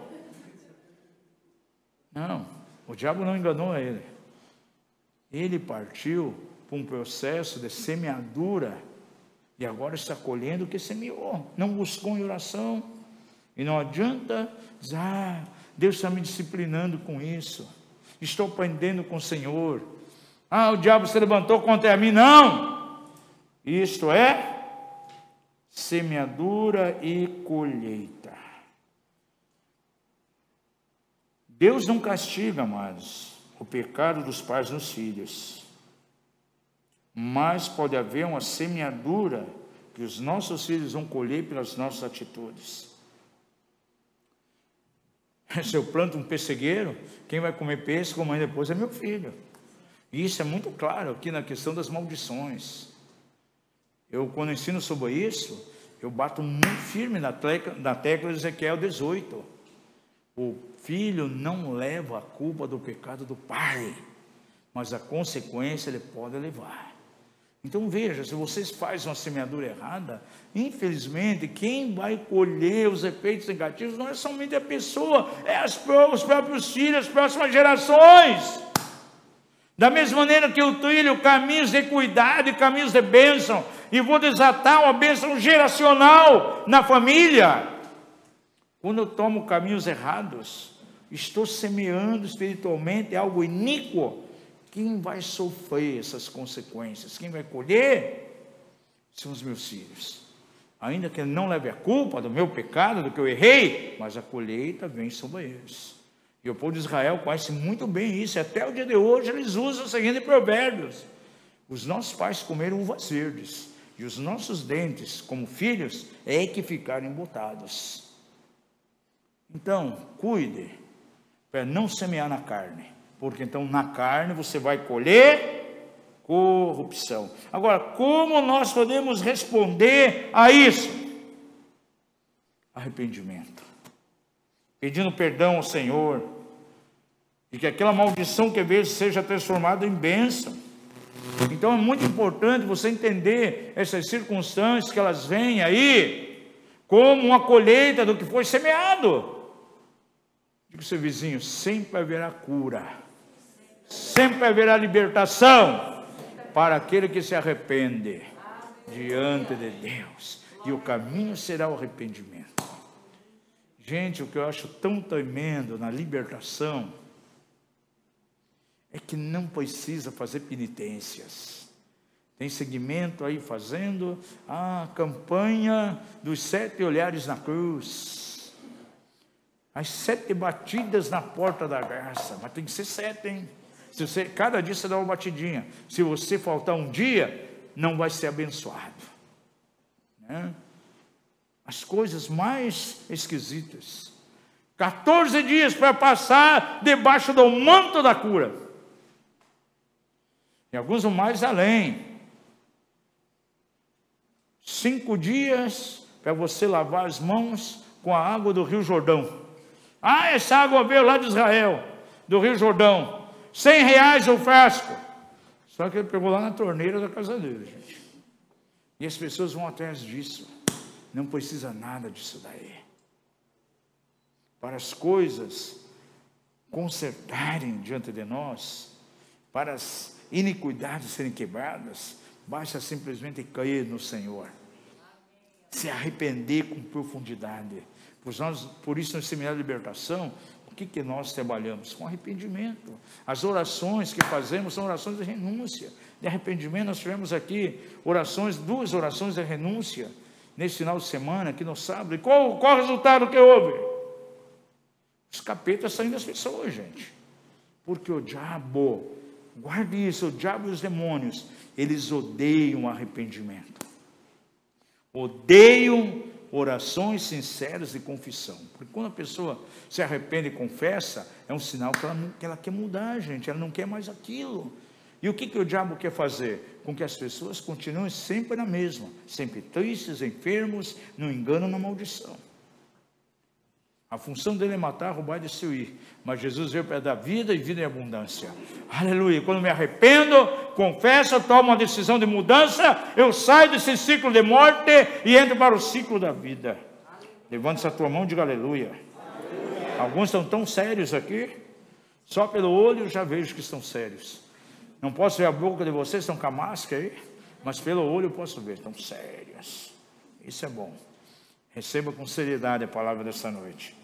Não, o diabo não enganou ele. Ele partiu para um processo de semeadura e agora está colhendo o que semeou. Não buscou em oração. E não adianta dizer: Deus está me disciplinando com isso. Estou aprendendo com o Senhor. O diabo se levantou contra mim. Não! Isto é semeadura e colheita. Deus não castiga, amados, o pecado dos pais nos filhos, mas pode haver uma semeadura que os nossos filhos vão colher pelas nossas atitudes. Se eu planto um pessegueiro, quem vai comer peixe como amanhã depois é meu filho. E isso é muito claro aqui na questão das maldições. Quando ensino sobre isso, eu bato muito firme na tecla de Ezequiel 18. O filho não leva a culpa do pecado do pai, mas a consequência ele pode levar. Então veja, se vocês fazem uma semeadura errada, infelizmente quem vai colher os efeitos negativos não é somente a pessoa, é os próprios filhos, as próximas gerações. Da mesma maneira que eu trilho caminhos de cuidado e caminhos de bênção, e vou desatar uma bênção geracional na família. Quando eu tomo caminhos errados, estou semeando espiritualmente algo iníquo. Quem vai sofrer essas consequências? Quem vai colher? São os meus filhos. Ainda que ele não leve a culpa do meu pecado, do que eu errei, mas a colheita vem sobre eles. E o povo de Israel conhece muito bem isso. Até o dia de hoje eles usam o seguinte provérbios: os nossos pais comeram uvas verdes, e os nossos dentes, como filhos, é que ficaram embotados. Então, cuide para não semear na carne, porque então na carne você vai colher corrupção. Agora, como nós podemos responder a isso? arrependimento, pedindo perdão ao Senhor, e que aquela maldição que veio seja transformada em bênção. Então é muito importante você entender essas circunstâncias, que elas vêm aí como uma colheita do que foi semeado. Diga ao seu vizinho: sempre haverá cura, sempre haverá libertação para aquele que se arrepende diante de Deus, e o caminho será o arrependimento. Gente, o que eu acho tão tremendo na libertação é que não precisa fazer penitências. Tem segmento aí fazendo a campanha dos 7 olhares na cruz, as 7 batidas na porta da graça, mas tem que ser 7, hein? Se você, cada dia você dá uma batidinha. Se você faltar um dia, não vai ser abençoado, né? As coisas mais esquisitas. 14 dias para passar debaixo do manto da cura. E alguns vão mais além. 5 dias para você lavar as mãos com a água do Rio Jordão. Ah, essa água veio lá de Israel, do Rio Jordão. R$100 o frasco. Só que ele pegou lá na torneira da casa dele, gente. E as pessoas vão atrás disso. Não precisa nada disso daí. Para as coisas consertarem diante de nós, para as iniquidades serem quebradas, basta simplesmente cair no Senhor, se arrepender com profundidade. Por isso, no Seminário de Libertação, o que nós trabalhamos? Com arrependimento. As orações que fazemos são orações de renúncia, de arrependimento. Nós tivemos aqui orações, 2 orações de renúncia, nesse final de semana, aqui no sábado. E qual o resultado que houve? Os capetas saindo das pessoas, gente. Porque o diabo, guarde isso, o diabo e os demônios, eles odeiam arrependimento. Odeiam orações sinceras de confissão. Porque quando a pessoa se arrepende e confessa, é um sinal que ela quer mudar, gente. Ela não quer mais aquilo. E o que o diabo quer fazer? Com que as pessoas continuem sempre na mesma, sempre tristes, enfermos, no engano, na maldição. A função dele é matar, roubar e destruir. Mas Jesus veio para dar vida e vida em abundância. Aleluia. Quando me arrependo, confesso, tomo uma decisão de mudança, eu saio desse ciclo de morte e entro para o ciclo da vida. Levante a tua mão e diga aleluia. Aleluia. Alguns estão tão sérios aqui, só pelo olho eu já vejo que estão sérios. Não posso ver a boca de vocês, estão com a máscara aí, mas pelo olho eu posso ver, estão sérios. Isso é bom. Receba com seriedade a palavra dessa noite.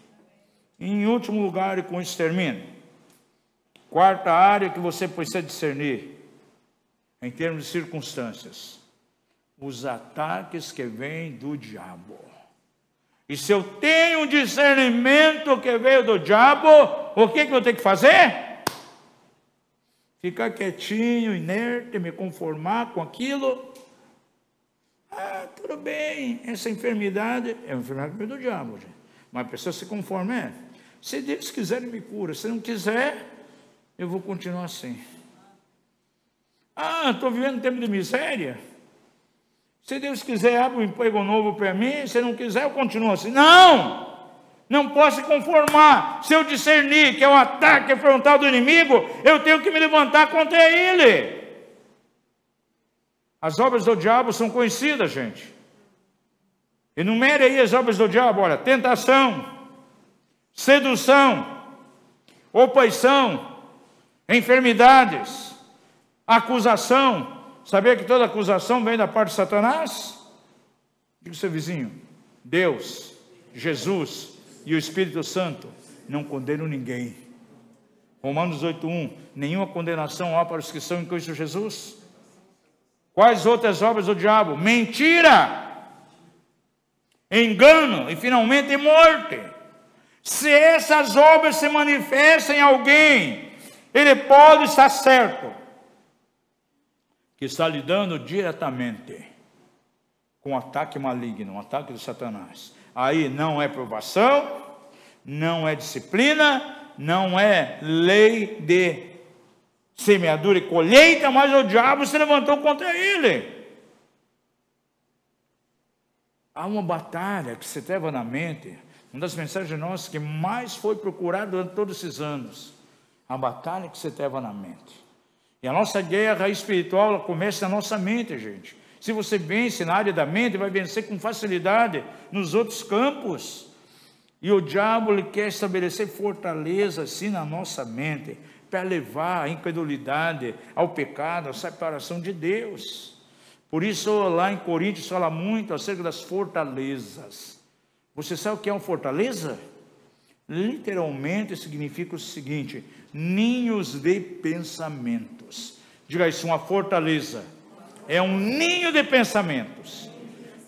Em último lugar, e com isso termino, 4ª área que você precisa discernir, em termos de circunstâncias, os ataques que vêm do diabo. E se eu tenho um discernimento que veio do diabo, o que eu tenho que fazer? Ficar quietinho, inerte, me conformar com aquilo. Tudo bem, essa enfermidade é uma enfermidade que veio do diabo, gente. Mas a pessoa se conforma, se Deus quiser, Ele me cura. Se não quiser, eu vou continuar assim. Estou vivendo um tempo de miséria. Se Deus quiser, abre um emprego novo para mim. Se não quiser, eu continuo assim. Não posso se conformar. Se eu discernir que é um ataque frontal do inimigo, eu tenho que me levantar contra ele. As obras do diabo são conhecidas, gente. Enumere aí as obras do diabo. Olha, tentação, sedução, opressão, enfermidades, acusação. Sabia que toda acusação vem da parte de Satanás? Diga ao seu vizinho: Deus, Jesus e o Espírito Santo não condenam ninguém. Romanos 8:1, nenhuma condenação há para os que são em Cristo Jesus. Quais outras obras do diabo? Mentira, engano e finalmente morte. Se essas obras se manifestam em alguém, ele pode estar certo que está lidando diretamente com um ataque maligno, um ataque de Satanás. Aí não é provação, não é disciplina, não é lei de semeadura e colheita, mas o diabo se levantou contra ele. há uma batalha que se trava na mente, uma das mensagens nossas que mais foi procurada durante todos esses anos, a batalha que se trava na mente. E a nossa guerra espiritual, ela começa na nossa mente, gente. Se você vence na área da mente, vai vencer com facilidade nos outros campos. E o diabo, ele quer estabelecer fortaleza assim na nossa mente, para levar a incredulidade ao pecado, à separação de Deus. Por isso, lá em Coríntios, fala muito acerca das fortalezas. Você sabe o que é uma fortaleza? Literalmente significa o seguinte: ninhos de pensamentos. Diga isso, uma fortaleza é um ninho de pensamentos.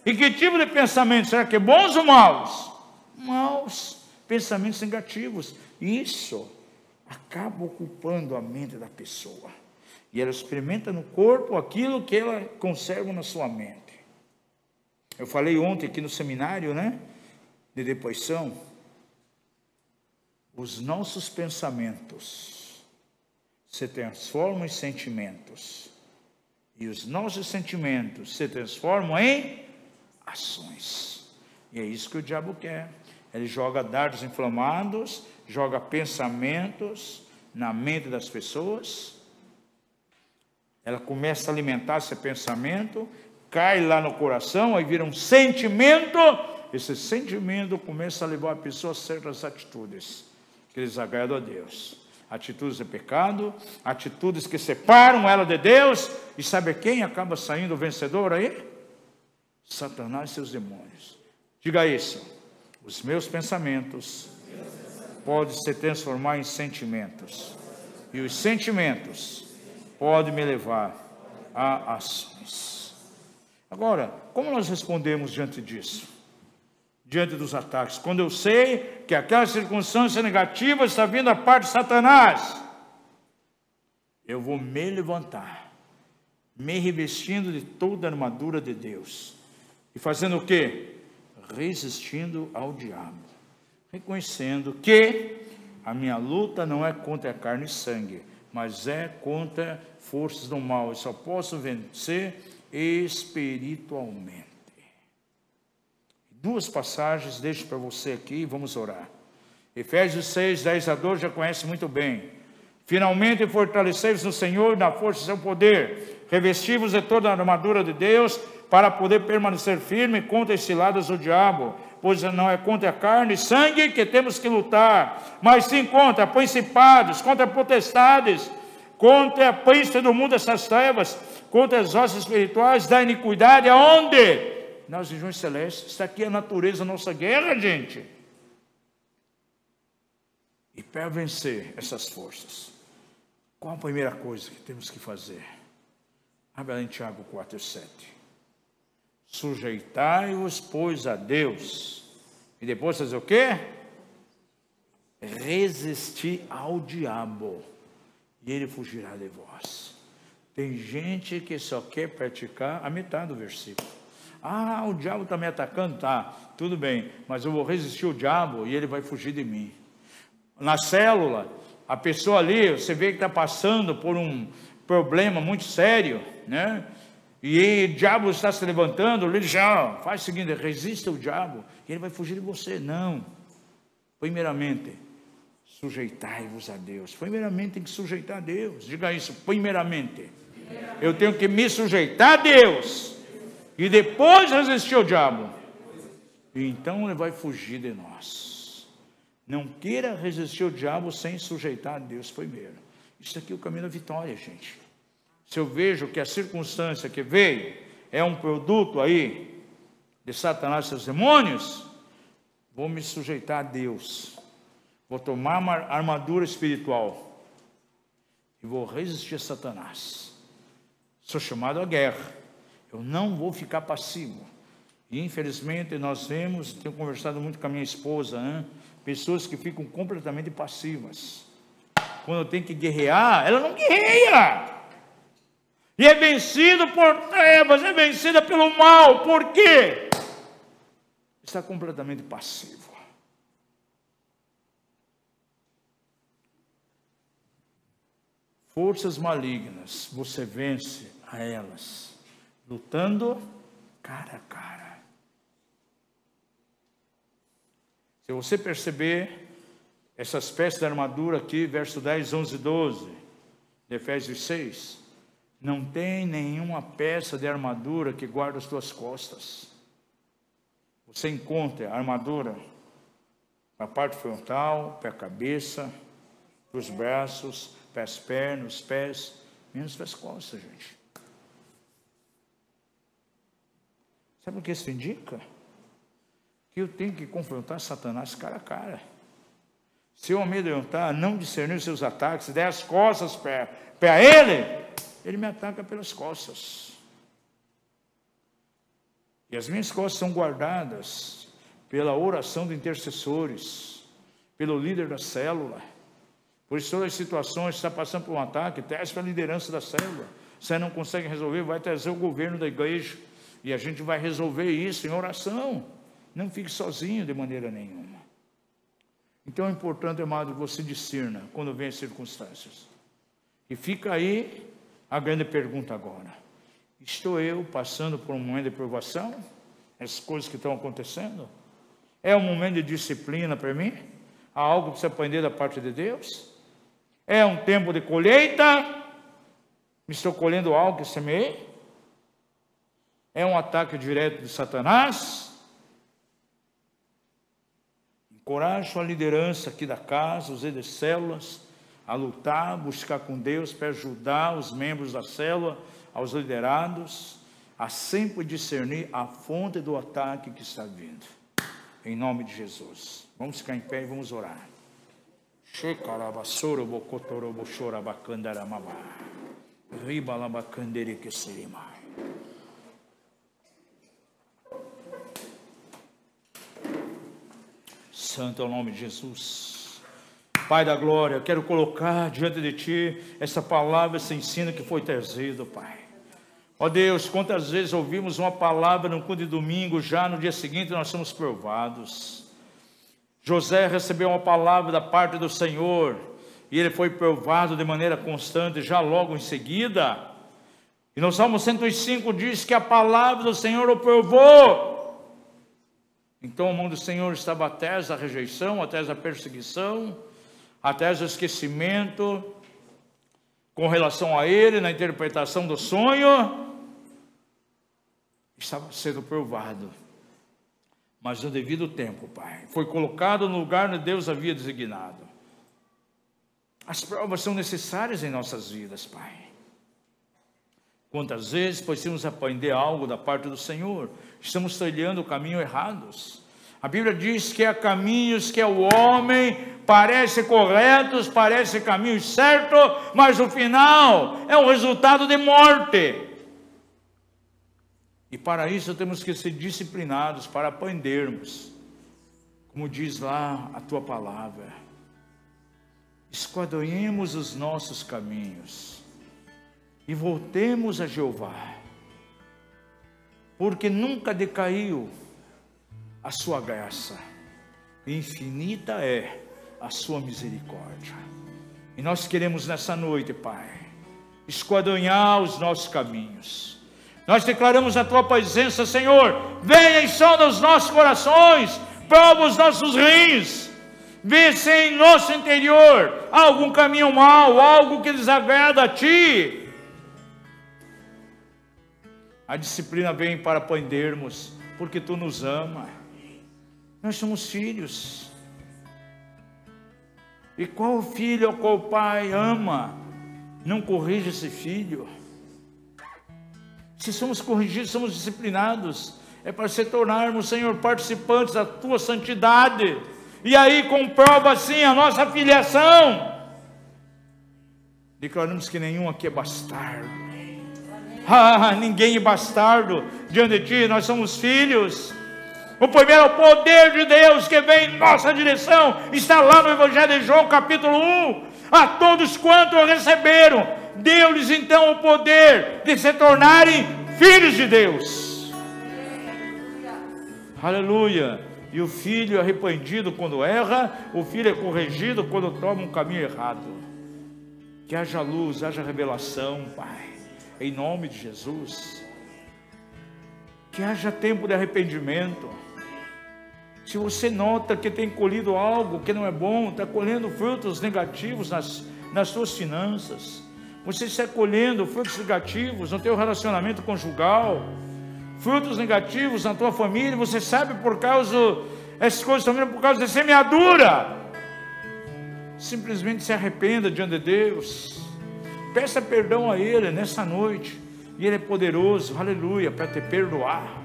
E que tipo de pensamentos? Será que bons ou maus? Maus, pensamentos negativos. Isso acaba ocupando a mente da pessoa. E ela experimenta no corpo aquilo que ela conserva na sua mente. Eu falei ontem aqui no seminário, de depoição. Os nossos pensamentos se transformam em sentimentos. E os nossos sentimentos se transformam em ações. E é isso que o diabo quer. Ele joga dardos inflamados, joga pensamentos na mente das pessoas. Ela começa a alimentar esse pensamento, cai lá no coração, aí vira um sentimento. Esse sentimento começa a levar a pessoa a certas atitudes que desagradam a Deus. Atitudes de pecado, atitudes que separam ela de Deus. E sabe quem acaba saindo vencedor aí? Satanás e seus demônios. Diga isso: os meus pensamentos podem se transformar em sentimentos, e os sentimentos podem me levar a ações. Agora, como nós respondemos diante disso? Diante dos ataques, quando eu sei que aquela circunstância negativa está vindo da parte de Satanás, eu vou me levantar, me revestindo de toda a armadura de Deus, e fazendo o quê? Resistindo ao diabo, reconhecendo que a minha luta não é contra a carne e sangue, mas é contra forças do mal. Eu só posso vencer espiritualmente. Duas passagens deixo para você aqui e vamos orar. Efésios 6, 10 a 12, já conhece muito bem. Finalmente fortalecei-vos no Senhor, na força do seu poder, revesti-vos de toda a armadura de Deus, para poder permanecer firme contra as ciladas do diabo, pois não é contra a carne e sangue que temos que lutar, mas sim contra principados, contra potestades, contra a príncipe do mundo dessas trevas, contra as hostes espirituais da iniquidade. Aonde? Nas regiões celestes. Está aqui a natureza da nossa guerra, gente. E para vencer essas forças, qual a primeira coisa que temos que fazer? Abre lá em Tiago 4, 7. Sujeitai-vos, pois, a Deus. E depois fazer o quê? Resistir ao diabo, e ele fugirá de vós. Tem gente que só quer praticar a metade do versículo. Ah, o diabo está me atacando? Tá, tudo bem, mas eu vou resistir ao diabo e ele vai fugir de mim. Na célula, a pessoa ali, você vê que está passando por um problema muito sério, e o diabo está se levantando, ele já faz o seguinte: resista ao diabo, e ele vai fugir de você. Não. Primeiramente, sujeitai-vos a Deus. Primeiramente tem que sujeitar a Deus. Diga isso, primeiramente. Eu tenho que me sujeitar a Deus, e depois resistir ao diabo. E então ele vai fugir de nós. Não queira resistir ao diabo sem sujeitar a Deus primeiro. Isso aqui é o caminho da vitória, gente. Se eu vejo que a circunstância que veio é um produto aí de Satanás e seus demônios, vou me sujeitar a Deus. Vou tomar uma armadura espiritual e vou resistir a Satanás. Sou chamado à guerra. Eu não vou ficar passivo. E infelizmente nós vemos, tenho conversado muito com a minha esposa, pessoas que ficam completamente passivas. Quando tem que guerrear, ela não guerreia. E é vencido por trevas, é vencida pelo mal. Por quê? Está completamente passivo. Forças malignas, você vence a elas lutando cara a cara. Se você perceber essas peças da armadura aqui, verso 10, 11 e 12, de Efésios 6, não tem nenhuma peça de armadura que guarda as tuas costas. Você encontra a armadura na parte frontal, para a cabeça, para os braços, para as pernas, os pés, menos para as costas, gente. Sabe o que isso indica? Que eu tenho que confrontar Satanás cara a cara. Se eu amedrontar, não discernir os seus ataques, se der as costas para ele me ataca pelas costas. E as minhas costas são guardadas pela oração de intercessores, pelo líder da célula. Por isso, todas as situações, está passando por um ataque, teste para a liderança da célula. Se você não consegue resolver, vai trazer o governo da igreja. E a gente vai resolver isso em oração. Não fique sozinho de maneira nenhuma. Então é importante, amado, que você discerna quando vem as circunstâncias. E fica aí a grande pergunta agora. Estou eu passando por um momento de provação? As coisas que estão acontecendo? É um momento de disciplina para mim? Há algo que precisa aprender da parte de Deus? É um tempo de colheita? Me estou colhendo algo que semeei? É um ataque direto de Satanás? Encorajo a liderança aqui da casa, os líderes de células, a lutar, buscar com Deus para ajudar os membros da célula, aos liderados, a sempre discernir a fonte do ataque que está vindo. Em nome de Jesus. Vamos ficar em pé e vamos orar. Santo é o nome de Jesus. Pai da glória, eu quero colocar diante de Ti essa palavra, esse ensino que foi trazido, Pai. Ó Deus, quantas vezes ouvimos uma palavra no culto de domingo, já no dia seguinte nós somos provados. José recebeu uma palavra da parte do Senhor, e ele foi provado de maneira constante, já logo em seguida. E no Salmo 105 diz que a palavra do Senhor o provou. Então o mão do Senhor estava até a rejeição, até a perseguição, até o esquecimento, com relação a ele, na interpretação do sonho, estava sendo provado. Mas no devido tempo, Pai, foi colocado no lugar onde Deus havia designado. As provas são necessárias em nossas vidas, Pai. Quantas vezes precisamos aprender algo da parte do Senhor? Estamos trilhando o caminho errados. A Bíblia diz que há caminhos que o homem parece corretos, parece caminho certo, mas o final é um resultado de morte. E para isso temos que ser disciplinados, para aprendermos. Como diz lá a Tua palavra. Esquadrinhemos os nossos caminhos e voltemos a Jeová, porque nunca decaiu a sua graça, infinita é a sua misericórdia. E nós queremos nessa noite, Pai, esquadrinhar os nossos caminhos. Nós declaramos a Tua presença, Senhor, venha e sonda os nossos corações, prova os nossos rins, vê se em nosso interior há algum caminho mau, algo que desagrada a Ti. A disciplina vem para aprendermos, porque Tu nos ama. Nós somos filhos. E qual filho ao qual o pai ama, não corrige esse filho? Se somos corrigidos, somos disciplinados, é para se tornarmos, Senhor, participantes da Tua santidade. E aí comprova assim a nossa filiação. Declaramos que nenhum aqui é bastardo. Ninguém é bastardo diante de Ti, nós somos filhos. O primeiro poder de Deus que vem em nossa direção está lá no Evangelho de João, capítulo 1. A todos quantos o receberam, deu-lhes então o poder de se tornarem filhos de Deus. Aleluia. E o filho é arrependido quando erra, o filho é corrigido quando toma um caminho errado. Que haja luz, haja revelação, Pai, em nome de Jesus. Que haja tempo de arrependimento. Se você nota que tem colhido algo que não é bom, está colhendo frutos negativos nas suas finanças, você está colhendo frutos negativos no teu relacionamento conjugal, frutos negativos na tua família, você sabe essas coisas estão vindo por causa da semeadura. Simplesmente se arrependa diante de Deus, peça perdão a Ele nessa noite, e Ele é poderoso, aleluia, para te perdoar.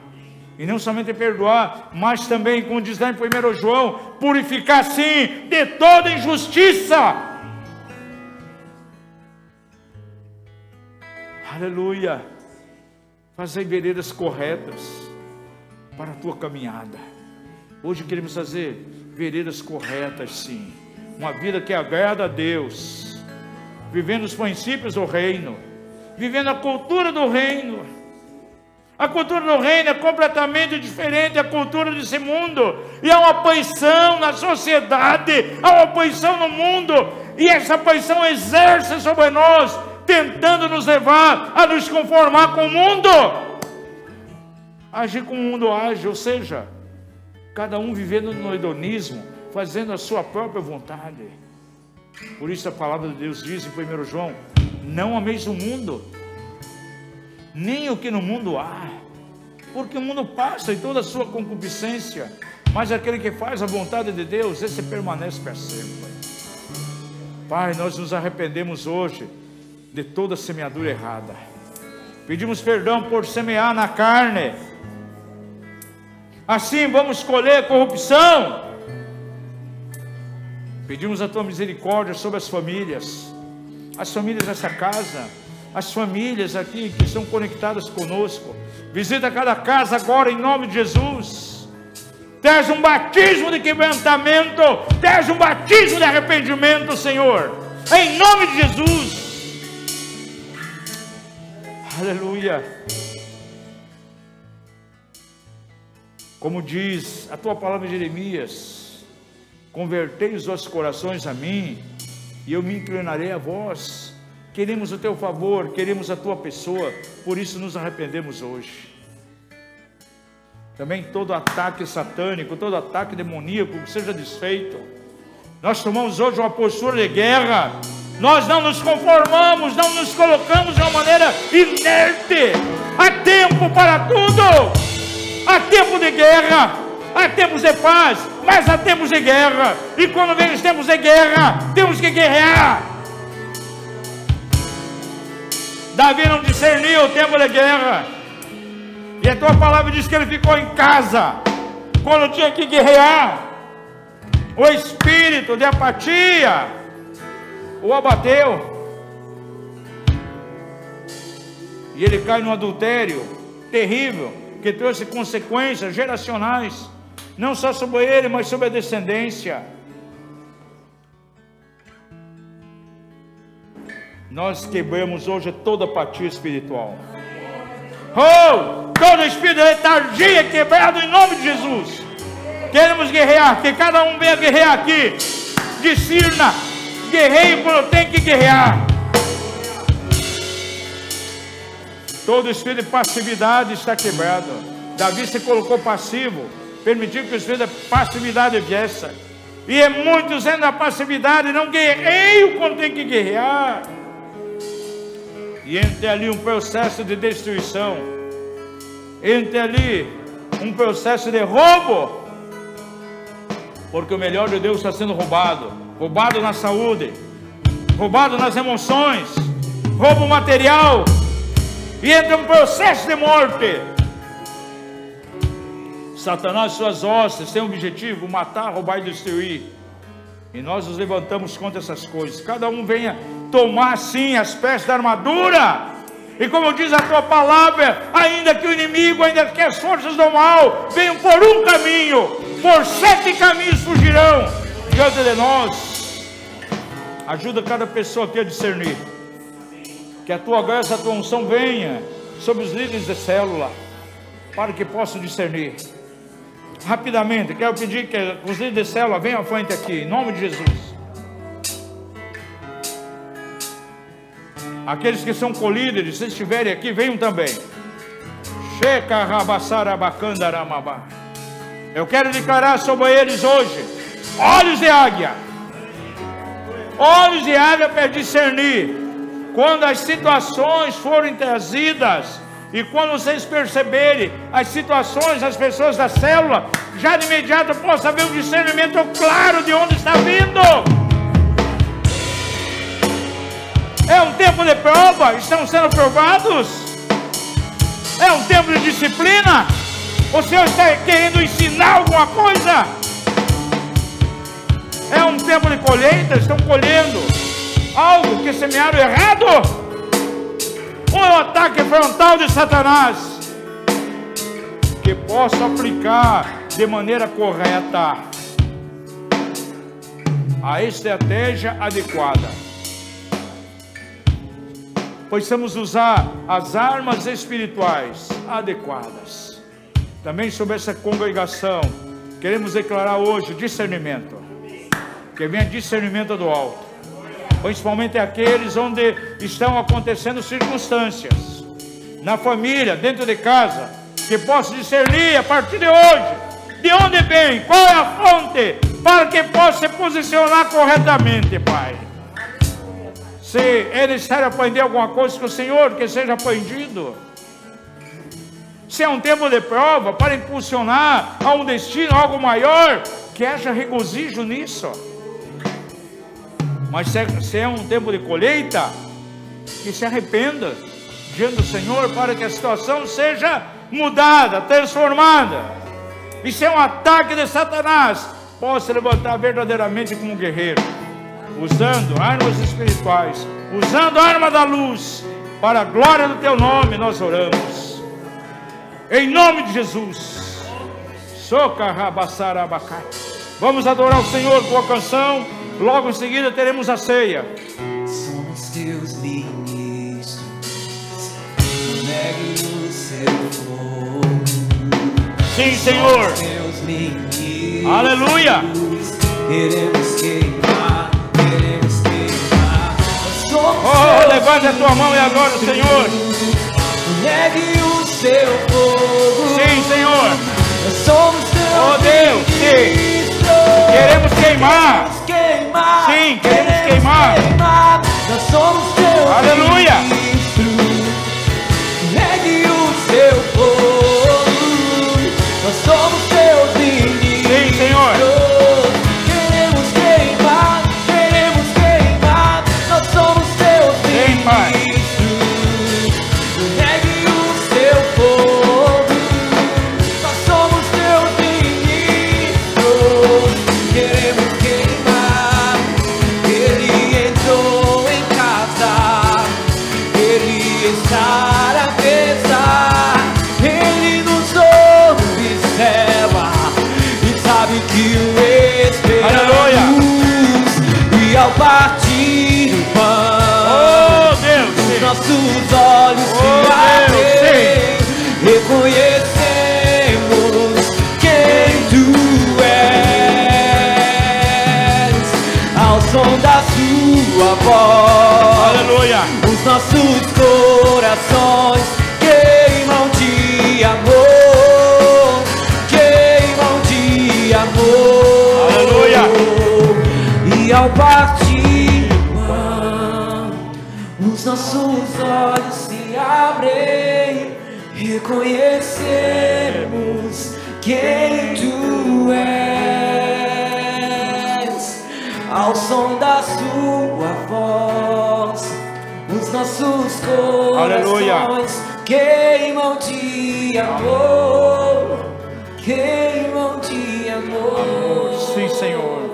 E não somente perdoar, mas também, como diz lá em 1 João, purificar sim de toda injustiça. Aleluia. Fazer veredas corretas para a tua caminhada. Hoje queremos fazer veredas corretas, sim. Uma vida que agrada a Deus, vivendo os princípios do reino, vivendo a cultura do reino. A cultura do reino é completamente diferente da cultura desse mundo, e há uma poluição na sociedade, há uma poluição no mundo, e essa poluição exerce sobre nós, tentando nos levar a nos conformar com o mundo, agir como o mundo age, ou seja, cada um vivendo no hedonismo, fazendo a sua própria vontade. Por isso a palavra de Deus diz em 1 João, não ameis o mundo, nem o que no mundo há, porque o mundo passa e toda a sua concupiscência, mas aquele que faz a vontade de Deus, esse permanece para sempre. Pai, nós nos arrependemos hoje de toda semeadura errada, pedimos perdão por semear na carne, assim vamos colher corrupção. Pedimos a tua misericórdia sobre as famílias dessa casa, as famílias aqui que estão conectadas conosco. Visita cada casa agora em nome de Jesus. Traz um batismo de quebrantamento, traz um batismo de arrependimento, Senhor, em nome de Jesus. Aleluia. Como diz a tua palavra em Jeremias, convertei os vossos corações a mim, e eu me inclinarei a vós. Queremos o teu favor, queremos a tua pessoa, por isso nos arrependemos hoje. Também todo ataque satânico, todo ataque demoníaco, que seja desfeito. Nós tomamos hoje uma postura de guerra, nós não nos conformamos, não nos colocamos de uma maneira inerte. Há tempo para tudo, há tempo de guerra, há tempos de paz, mas há tempos de guerra, e quando vem os tempos de guerra, temos que guerrear. Davi não discerniu o tempo de guerra, e a tua palavra diz que ele ficou em casa, quando tinha que guerrear. O espírito de apatia o abateu, e ele cai no adultério terrível, que trouxe consequências geracionais, não só sobre ele, mas sobre a descendência. Nós quebramos hoje toda apatia espiritual. Todo espírito de letargia é quebrado em nome de Jesus. Queremos guerrear, que cada um venha guerrear aqui. Discirna, guerreie quando tem que guerrear. Todo espírito de passividade está quebrado. Davi se colocou passivo, permitiu que o espírito de passividade viesse. E é muitos dentro da passividade, não guerreiam quando tem que guerrear. E entre ali um processo de destruição, entre ali um processo de roubo, porque o melhor de Deus está sendo roubado, roubado na saúde, roubado nas emoções, roubo material, e entra um processo de morte. Satanás e suas hostes têm o objetivo: matar, roubar e destruir. E nós nos levantamos contra essas coisas. Cada um venha tomar sim as peças da armadura. E como diz a tua palavra, ainda que o inimigo, ainda que as forças do mal venham por um caminho, por 7 caminhos fugirão diante de nós. Ajuda cada pessoa aqui a discernir. Que a tua graça, a tua unção venha sobre os líderes de célula, para que possam discernir. Rapidamente, quero pedir que os líderes de célula venham à frente aqui, em nome de Jesus. Aqueles que são colíderes, se estiverem aqui, venham também. Eu quero declarar sobre eles hoje olhos de águia. Olhos de águia para discernir quando as situações forem trazidas, e quando vocês perceberem as situações, as pessoas da célula, já de imediato possa haver um discernimento claro de onde está vindo. É um tempo de prova, estão sendo provados. É um tempo de disciplina. O Senhor está querendo ensinar alguma coisa. É um tempo de colheita, estão colhendo algo que semearam errado. Um ataque frontal de Satanás, que possa aplicar de maneira correta a estratégia adequada. Possamos usar as armas espirituais adequadas. Também sobre essa congregação, queremos declarar hoje discernimento. Que venha discernimento do alto, principalmente aqueles onde estão acontecendo circunstâncias, na família, dentro de casa, que possa discernir a partir de hoje, de onde vem, qual é a fonte, para que possa se posicionar corretamente, Pai. Se é necessário aprender alguma coisa com o Senhor, que seja aprendido. Se é um tempo de prova, para impulsionar a um destino, algo maior, que haja regozijo nisso. Mas se é um tempo de colheita, que se arrependa diante do Senhor, para que a situação seja mudada, transformada. E se é um ataque de Satanás, possa levantar verdadeiramente como um guerreiro, usando armas espirituais, usando a arma da luz, para a glória do teu nome nós oramos, em nome de Jesus. Socarrabassarabacai. Vamos adorar o Senhor com a canção. Logo em seguida teremos a ceia. Somos teus ministros, negue o seu fogo. Sim, Senhor. Teus ministros, Aleluia. Queremos queimar, queremos queimar. Oh, levante a tua mão e adora o Senhor. Negue o seu fogo. Sim, Senhor. Nós somos teus Oh Deus, sim. Queremos queimar. Sim, queremos queimar. Nós somos teus. Aleluia. ministros. Negue o seu fogo. Nós somos teus ministros. Sim, Senhor. Queremos queimar, queremos queimar. Nós somos teus Sim, Pai. ministros. Negue o seu fogo. Nós somos teus ministros. Queremos queimar. Ele entrou em casa. Ele está na mesa. Ele nos observa e sabe que o esperamos. E ao partir o pão, Oh Deus, sim. nossos olhos se abrem, reconhecemos quem tu és. Ao som da sua voz, Aleluia. os nossos corações queimam de amor, queimam de amor. Aleluia. E ao partir o pão, os nossos olhos se abrem, reconhecemos quem tu és. Ao som da sua voz, os nossos corações Aleluia. queimam de amor, queimam de amor. Sim, Senhor.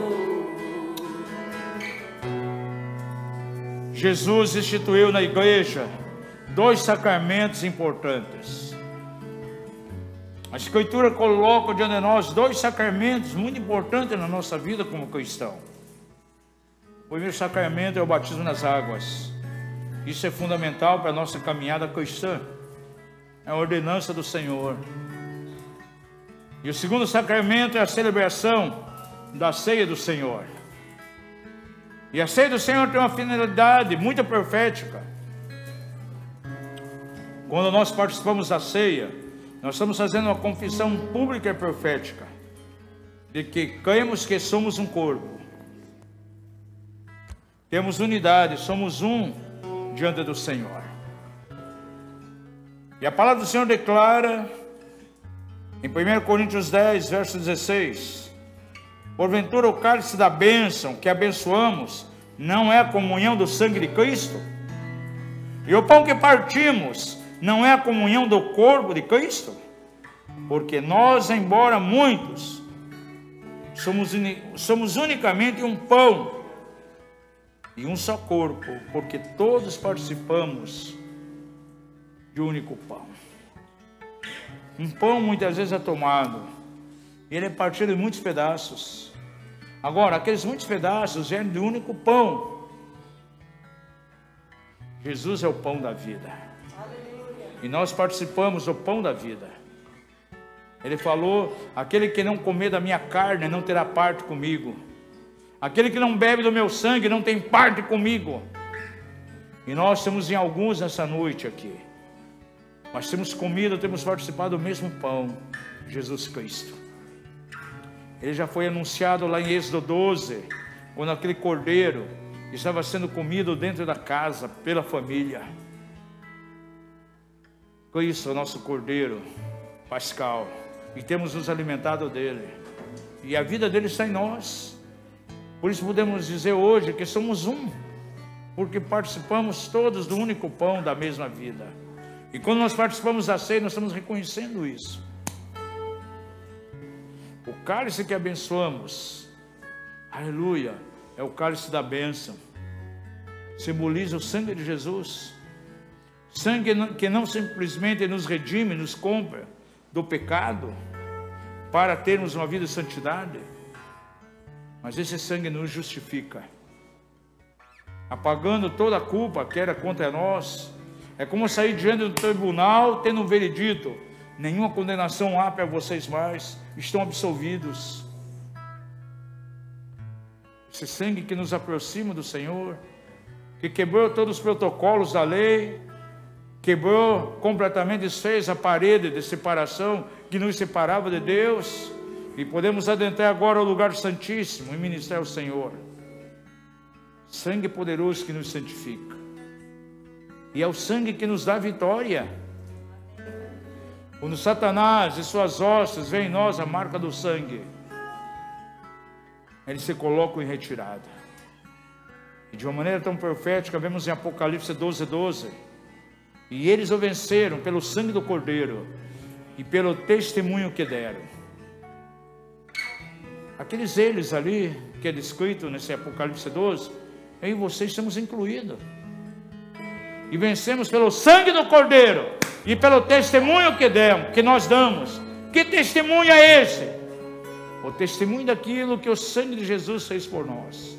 Jesus instituiu na igreja 2 sacramentos importantes. A Escritura coloca diante de nós 2 sacramentos muito importantes na nossa vida como cristão. O primeiro sacramento é o batismo nas águas. Isso é fundamental para a nossa caminhada cristã. É a ordenança do Senhor. E o segundo sacramento é a celebração da ceia do Senhor. E a ceia do Senhor tem uma finalidade muito profética. Quando nós participamos da ceia, nós estamos fazendo uma confissão pública e profética. de que cremos que somos um corpo, temos unidade, somos um diante do Senhor. E a palavra do Senhor declara em 1 Coríntios 10, verso 16: porventura o cálice da bênção que abençoamos não é a comunhão do sangue de Cristo? E o pão que partimos não é a comunhão do corpo de Cristo? Porque nós, embora muitos, somos unicamente um pão e um só corpo, porque todos participamos de um único pão. Um pão muitas vezes é tomado, ele é partido em muitos pedaços. Agora, aqueles muitos pedaços vêm de um único pão. Jesus é o pão da vida. E nós participamos do pão da vida. Ele falou: aquele que não comer da minha carne não terá parte comigo. Aquele que não bebe do meu sangue não tem parte comigo. E nós temos em alguns nessa noite aqui. Nós temos comido, temos participado do mesmo pão, Jesus Cristo. Ele já foi anunciado lá em Êxodo 12, quando aquele cordeiro estava sendo comido dentro da casa pela família. Cristo é o nosso cordeiro pascal, e temos nos alimentado dele, e a vida dele está em nós. Por isso podemos dizer hoje que somos um, porque participamos todos do único pão da mesma vida. E quando nós participamos da ceia, nós estamos reconhecendo isso. O cálice que abençoamos, aleluia, é o cálice da bênção. Simboliza o sangue de Jesus. Sangue que não simplesmente nos redime, nos compra do pecado, para termos uma vida de santidade, mas esse sangue nos justifica, apagando toda a culpa que era contra nós. É como sair diante do tribunal, tendo um veredito: nenhuma condenação há para vocês mais, estão absolvidos. Esse sangue que nos aproxima do Senhor, que quebrou todos os protocolos da lei, quebrou completamente, desfez a parede de separação que nos separava de Deus, e podemos adentrar agora ao lugar santíssimo e ministrar ao Senhor. Sangue poderoso que nos santifica, e é o sangue que nos dá vitória. Quando Satanás e suas hostes veem em nós a marca do sangue, eles se colocam em retirada. E de uma maneira tão profética, vemos em Apocalipse 12, 12: e eles o venceram pelo sangue do Cordeiro e pelo testemunho que deram. Aqueles eles ali, que é descrito nesse Apocalipse 12, eu e vocês estamos incluídos. E vencemos pelo sangue do Cordeiro e pelo testemunho que nós damos. Que testemunho é esse? O testemunho daquilo que o sangue de Jesus fez por nós.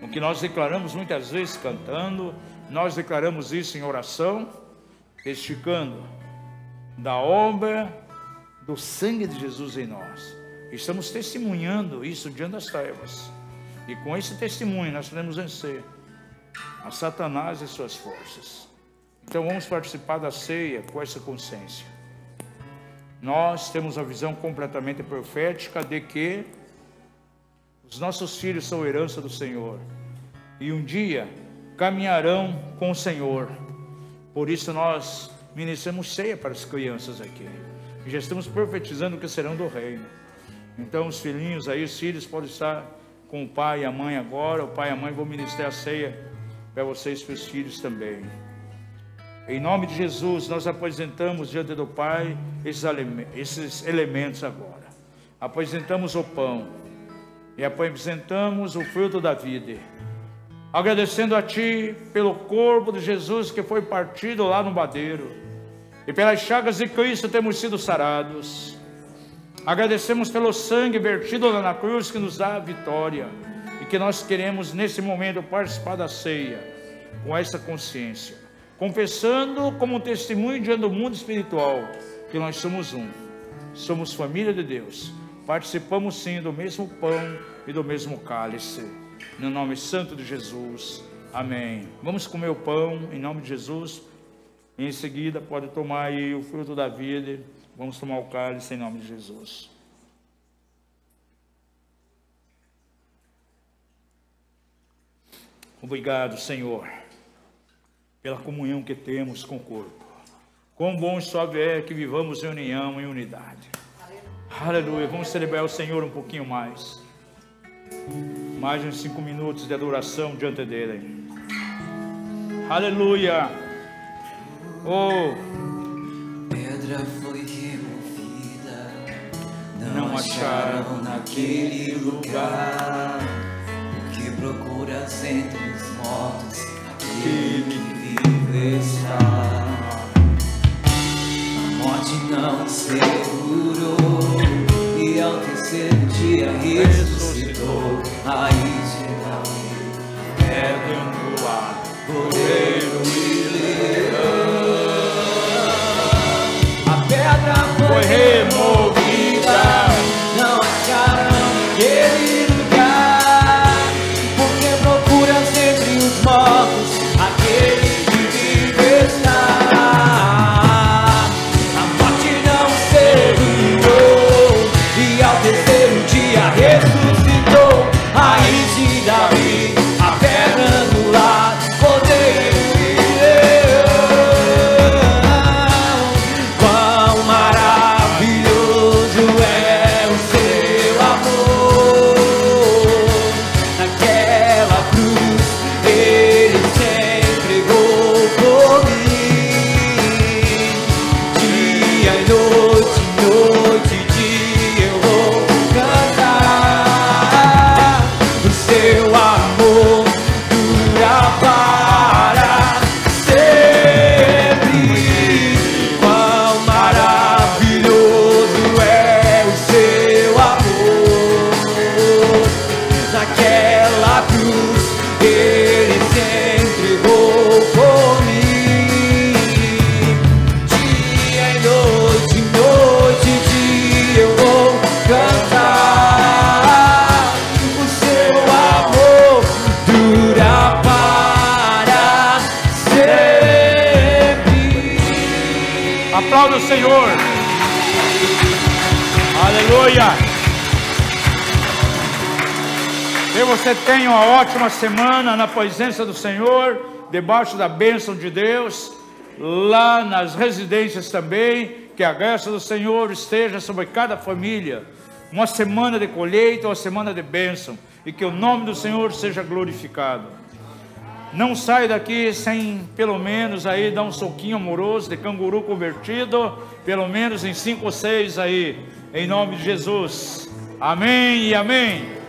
O que nós declaramos muitas vezes cantando, nós declaramos isso em oração, testificando da obra do sangue de Jesus em nós. Estamos testemunhando isso diante das trevas. E com esse testemunho nós podemos vencer a Satanás e suas forças. Então vamos participar da ceia com essa consciência. Nós temos a visão completamente profética de que os nossos filhos são herança do Senhor, e um dia caminharão com o Senhor. Por isso nós ministramos ceia para as crianças aqui, e já estamos profetizando que serão do reino. Então os filhinhos aí, os filhos podem estar com o pai e a mãe agora. O pai e a mãe vão ministrar a ceia para vocês e para os filhos também. Em nome de Jesus, nós apresentamos diante do Pai esses elementos agora. Apresentamos o pão e apresentamos o fruto da vida, agradecendo a Ti pelo corpo de Jesus que foi partido lá no madeiro, e pelas chagas de Cristo temos sido sarados. Agradecemos pelo sangue vertido lá na cruz que nos dá a vitória, e que nós queremos nesse momento participar da ceia com essa consciência, confessando como um testemunho diante do mundo espiritual que nós somos um, somos família de Deus, participamos sim do mesmo pão e do mesmo cálice, no nome santo de Jesus, amém. Vamos comer o pão em nome de Jesus, e em seguida pode tomar aí o fruto da vida. Vamos tomar o cálice em nome de Jesus. Obrigado, Senhor, pela comunhão que temos com o corpo. Quão bom e suave é que vivamos em união e unidade. Aleluia. Vamos celebrar o Senhor um pouquinho mais. Mais uns 5 minutos de adoração diante dele. Aleluia. Oh, pedra foi removida, não acharam naquele lugar. O que procuras entre os mortos, aquele que vive está. A morte não segurou, e ao terceiro dia ressuscitou. Raiz de Davi, perdendo a Cordeiro e leão. A pedra foi removida, não acharam aquele lugar. Porque procuras entre os mortos aquele que vive está. A morte não segurou, e ao terceiro dia ressuscitou. Raiz de Davi, a pedra no lar, Cordeiro e leão. Quão maravilhoso é o seu amor. Naquela cruz ele se entregou por mim. Dia e noite, noite e dia eu vou cantar. O seu amor dura para sempre. Quão maravilhoso é o seu amor. Naquela cruz ele se entregou por mim. Dia e noite, noite e dia eu vou cantar. O seu amor dura para sempre. aplauda o Senhor. Aleluia. Que você tenha uma ótima semana na presença do Senhor, debaixo da bênção de Deus, lá nas residências também. Que a graça do Senhor esteja sobre cada família. Uma semana de colheita, uma semana de bênção, e que o nome do Senhor seja glorificado. Não sai daqui sem pelo menos aí dar um soquinho amoroso de canguru convertido, pelo menos em 5 ou 6 aí, em nome de Jesus. Amém e amém.